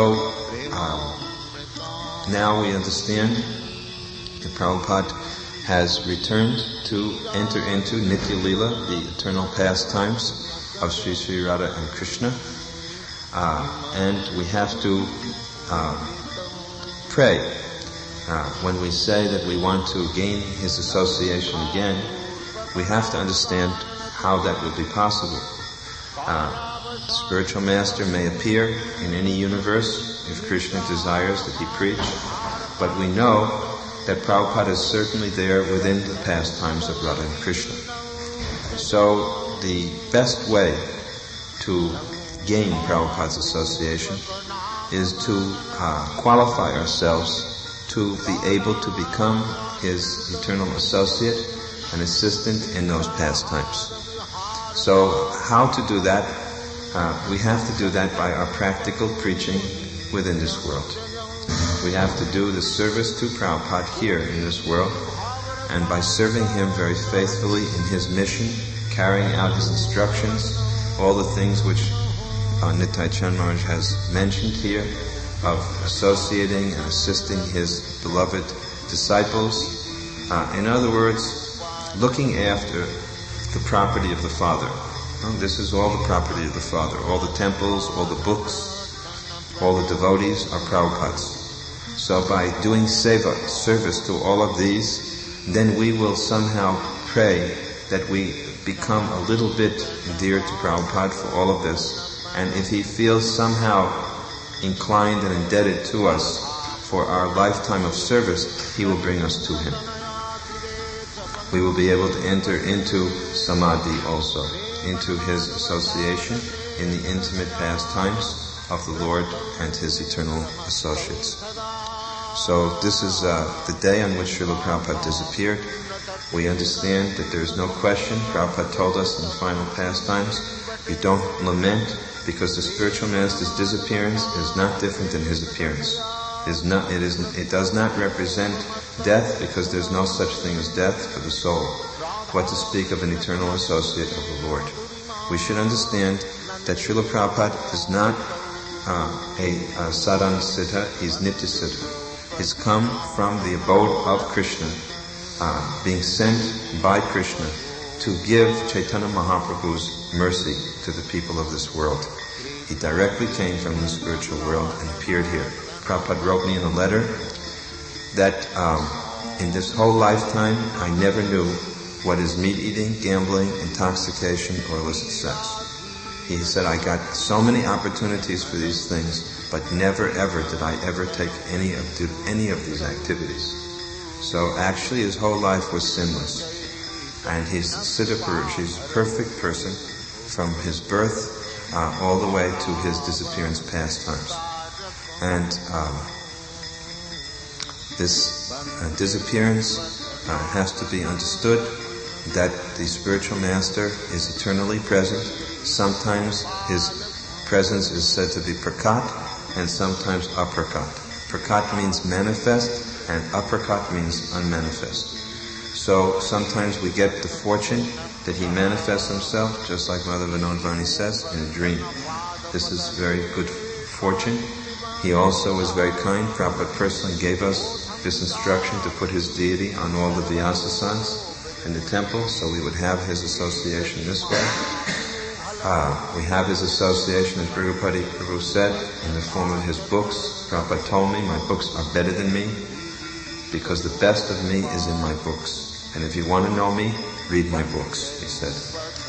now we understand that Prabhupada has returned to enter into Nitya Leela, the eternal pastimes of Sri Sri Radha and Krishna. And we have to pray. When we say that we want to gain his association again, we have to understand how that will be possible. The spiritual master may appear in any universe if Krishna desires that he preach, but we know that Prabhupada is certainly there within the pastimes of Radha and Krishna. So the best way to gain Prabhupada's association is to qualify ourselves to be able to become his eternal associate and assistant in those pastimes. So how to do that? We have to do that by our practical preaching within this world. We have to do the service to Prabhupada here in this world, and by serving him very faithfully in his mission, carrying out his instructions, all the things which Nitai Chand Maharaj has mentioned here, of associating and assisting his beloved disciples. In other words, looking after the property of the Father. This is all the property of the Father. All the temples, all the books, all the devotees are Prabhupada's. So by doing seva, service to all of these, then we will somehow pray that we become a little bit dear to Prabhupada for all of this. And if he feels somehow inclined and indebted to us for our lifetime of service, he will bring us to him. We will be able to enter into samadhi also, into his association in the intimate pastimes of the Lord and his eternal associates. So this is the day on which Srila Prabhupada disappeared. We understand that there is no question. Prabhupada told us in the final pastimes, you don't lament, because the spiritual master's disappearance is not different than his appearance. It does not represent death, because there's no such thing as death for the soul. What to speak of an eternal associate of the Lord? We should understand that Srila Prabhupada is not a sadhana siddha, he's nitya siddha. He's come from the abode of Krishna, being sent by Krishna to give Chaitanya Mahaprabhu's mercy to the people of this world. He directly came from the spiritual world and appeared here. Prabhupada wrote me in a letter that in this whole lifetime I never knew what is meat eating, gambling, intoxication, or illicit sex. He said, I got so many opportunities for these things, but never ever did I ever take any of these activities. So actually his whole life was sinless. And he's Siddha Purush, he's a perfect person from his birth all the way to his disappearance pastimes. And this disappearance has to be understood that the spiritual master is eternally present. Sometimes his presence is said to be prakat and sometimes aprakat. Prakat means manifest and aprakat means unmanifest. So sometimes we get the fortune that he manifests himself, just like Mother Vinodvani says, in a dream. This is very good fortune. He also was very kind. Prabhupada personally gave us this instruction to put his deity on all the Vyasasans in the temple, so we would have his association this way. We have his association, as Prabhupada Prabhu said, in the form of his books. Prabhupada told me, my books are better than me, because the best of me is in my books. And if you want to know me, read my books, he said.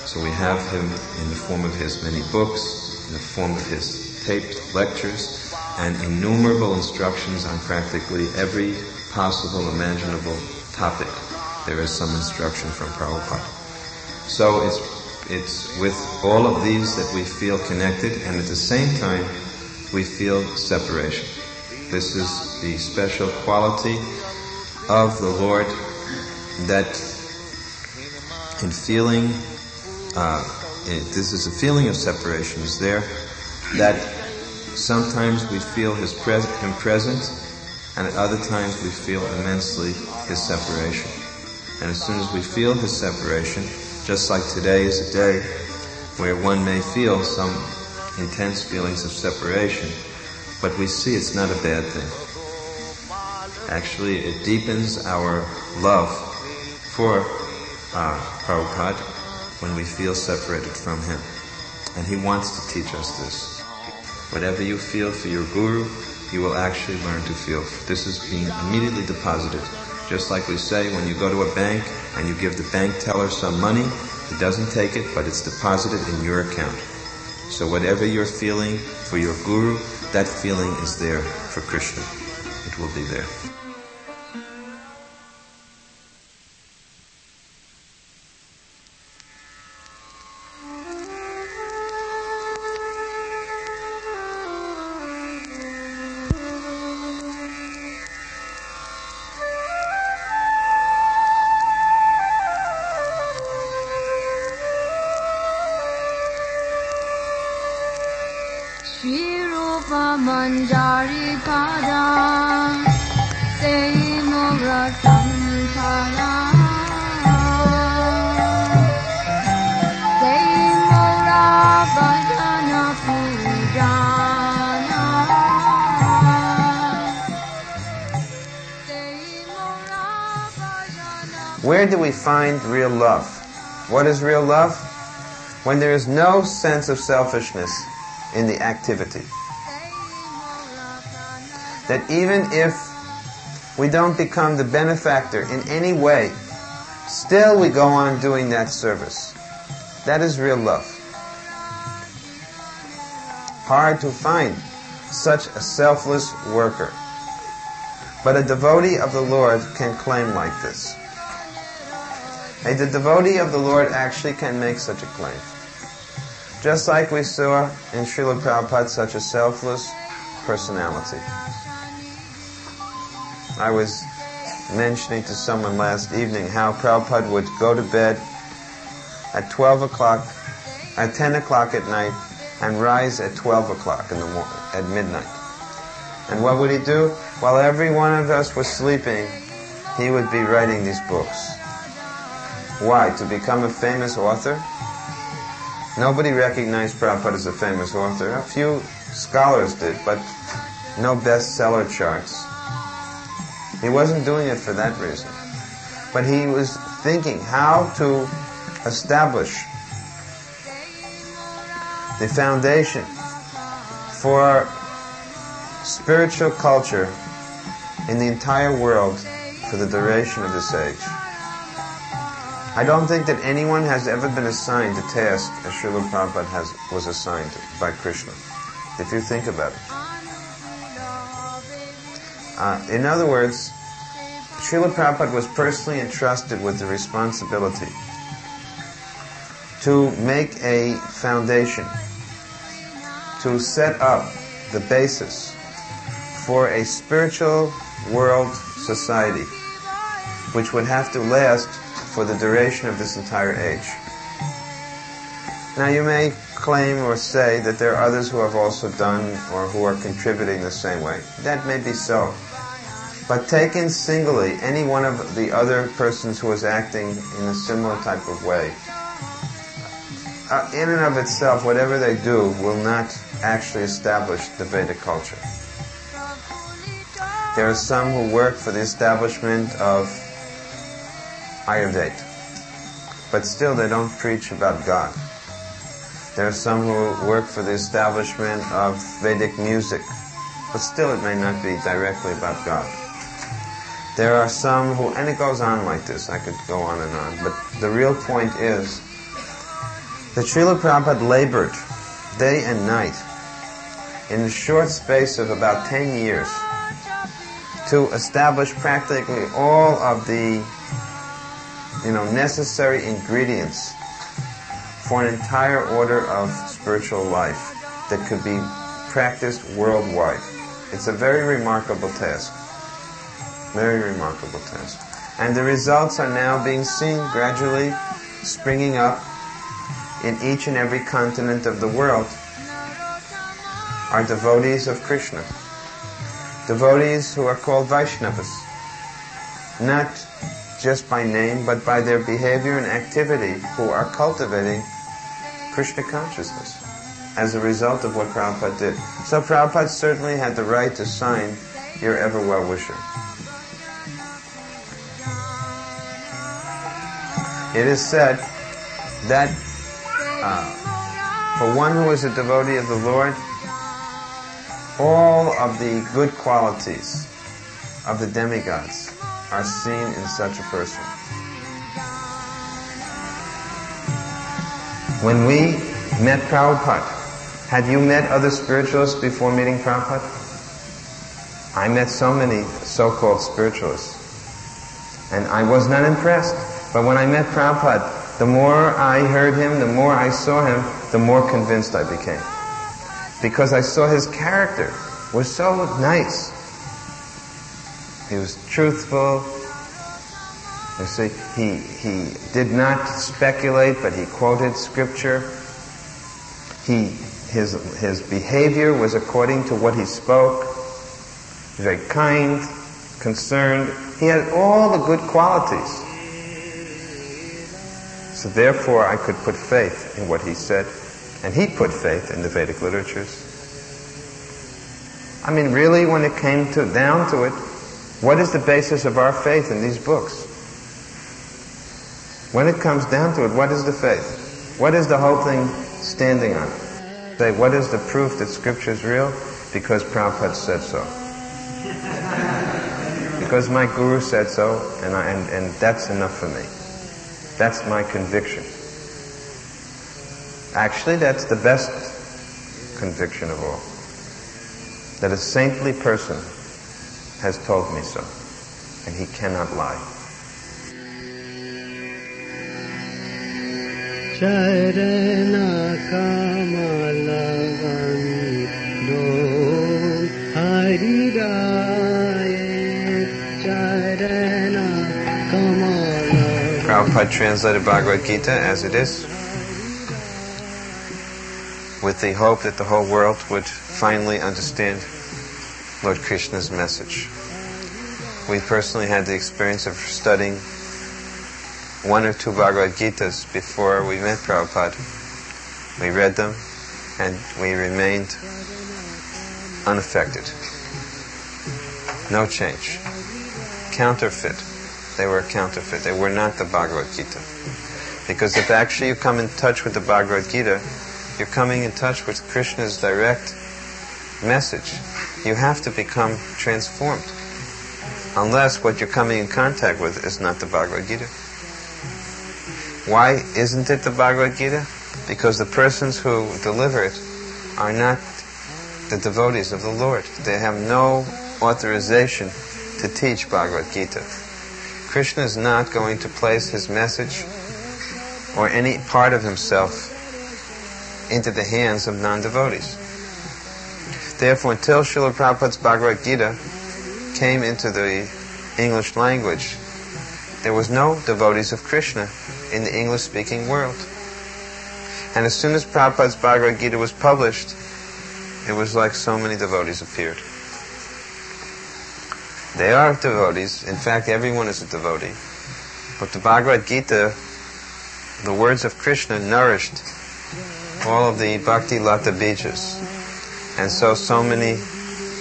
So we have him in the form of his many books, in the form of his taped lectures, and innumerable instructions on practically every possible, imaginable topic. There is some instruction from Prabhupada. So it's with all of these that we feel connected, and at the same time, we feel separation. This is the special quality of the Lord, that in feeling, this is a feeling of separation is there, that sometimes we feel him present, and at other times we feel immensely his separation. And as soon as we feel his separation, just like today is a day where one may feel some intense feelings of separation, but we see it's not a bad thing. Actually, it deepens our love for Prabhupada when we feel separated from him. And he wants to teach us this. Whatever you feel for your guru, you will actually learn to feel. This is being immediately deposited. Just like we say, when you go to a bank and you give the bank teller some money, he doesn't take it, but it's deposited in your account. So whatever you're feeling for your guru, that feeling is there for Krishna. It will be there. Manjari Pada Sei Mora Sampara Sei Mora Bhajana Pujana Sei Mora Bhajana. Where do we find real love? What is real love? When there is no sense of selfishness in the activity. That even if we don't become the benefactor in any way, still we go on doing that service. That is real love. Hard to find such a selfless worker. But a devotee of the Lord can claim like this. The devotee of the Lord actually can make such a claim. Just like we saw in Srila Prabhupada, such a selfless personality. I was mentioning to someone last evening how Prabhupada would go to bed at 12 o'clock, at 10 o'clock at night, and rise at 12 o'clock in the morning, at midnight. And what would he do? While every one of us was sleeping, he would be writing these books. Why? To become a famous author? Nobody recognized Prabhupada as a famous author. A few scholars did, but no bestseller charts. He wasn't doing it for that reason. But he was thinking how to establish the foundation for spiritual culture in the entire world for the duration of this age. I don't think that anyone has ever been assigned a task as Srila Prabhupada was assigned by Krishna, if you think about it. In other words, Srila Prabhupada was personally entrusted with the responsibility to make a foundation, to set up the basis for a spiritual world society which would have to last for the duration of this entire age. Now you may claim or say that there are others who have also done or who are contributing the same way. That may be so. But taken singly, any one of the other persons who is acting in a similar type of way, in and of itself, whatever they do will not actually establish the Vedic culture. There are some who work for the establishment of Ayurveda, but still they don't preach about God. There are some who work for the establishment of Vedic music, but still it may not be directly about God. There are some who, and it goes on like this, I could go on and on, but the real point is that Srila Prabhupada labored day and night in a short space of about 10 years to establish practically all of the necessary ingredients for an entire order of spiritual life that could be practiced worldwide. It's a very remarkable task. Very remarkable task. And the results are now being seen gradually springing up in each and every continent of the world. Are devotees of Krishna. Devotees who are called Vaishnavas. Not just by name, but by their behavior and activity, who are cultivating Krishna consciousness as a result of what Prabhupada did. So Prabhupada certainly had the right to sign your ever well-wisher. It is said that for one who is a devotee of the Lord, all of the good qualities of the demigods are seen in such a person. When we met Prabhupada, had you met other spiritualists before meeting Prabhupada? I met so many so-called spiritualists, and I was not impressed. But when I met Prabhupada, the more I heard him, the more I saw him, the more convinced I became. Because I saw his character was so nice. He was truthful. You see, he did not speculate, but he quoted scripture. His behavior was according to what he spoke. He was very kind, concerned. He had all the good qualities. So therefore I could put faith in what he said, and he put faith in the Vedic literatures. I mean, really, when it came down to it, what is the basis of our faith in these books? When it comes down to it, what is the faith? What is the whole thing standing on? Say, what is the proof that Scripture is real? Because Prabhupada said so. Because my Guru said so, and that's enough for me. That's my conviction. Actually, that's the best conviction of all. That a saintly person has told me so, and he cannot lie. Charana Kamalavani Do Haridaya Charana Kamalavani. Prabhupada translated Bhagavad Gita as it is, with the hope that the whole world would finally understand Lord Krishna's message. We personally had the experience of studying one or two Bhagavad Gitas before we met Prabhupada. We read them, and we remained unaffected. No change. Counterfeit. They were counterfeit. They were not the Bhagavad Gita. Because if actually you come in touch with the Bhagavad Gita, you're coming in touch with Krishna's direct message. You have to become transformed. Unless what you're coming in contact with is not the Bhagavad Gita. Why isn't it the Bhagavad Gita? Because the persons who deliver it are not the devotees of the Lord. They have no authorization to teach Bhagavad Gita. Krishna is not going to place his message or any part of himself into the hands of non-devotees. Therefore, until Srila Prabhupada's Bhagavad Gita came into the English language, there was no devotees of Krishna in the English-speaking world. And as soon as Prabhupada's Bhagavad Gita was published, it was like so many devotees appeared. They are devotees. In fact, everyone is a devotee. But the Bhagavad Gita, the words of Krishna, nourished all of the Bhakti Lata Bijas. And so many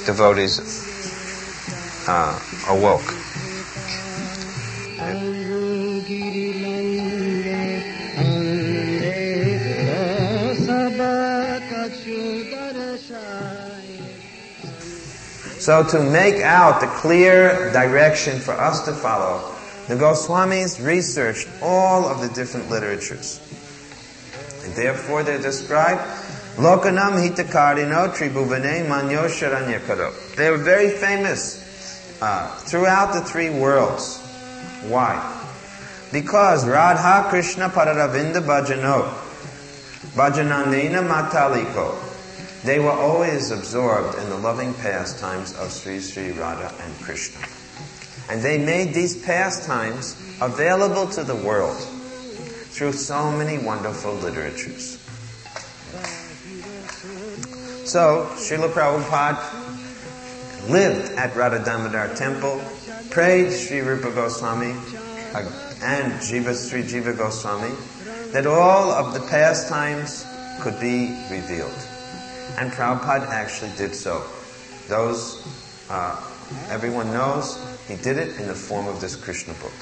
devotees awoke. So to make out the clear direction for us to follow, the Goswamis researched all of the different literatures. And therefore they're described, Lokanam hitakarino tribhuvane manyo sharanyakaro. They were very famous throughout the three worlds. Why? Because Radha Krishna Pararavinda Bhajano, Bhajananena Mataliko. They were always absorbed in the loving pastimes of Sri Sri Radha and Krishna. And they made these pastimes available to the world through so many wonderful literatures. So, Srila Prabhupada lived at Radha Damodar temple, prayed Sri Rupa Goswami and Sri Jiva Goswami that all of the pastimes could be revealed. And Prabhupada actually did so. Those, everyone knows, he did it in the form of this Krishna book.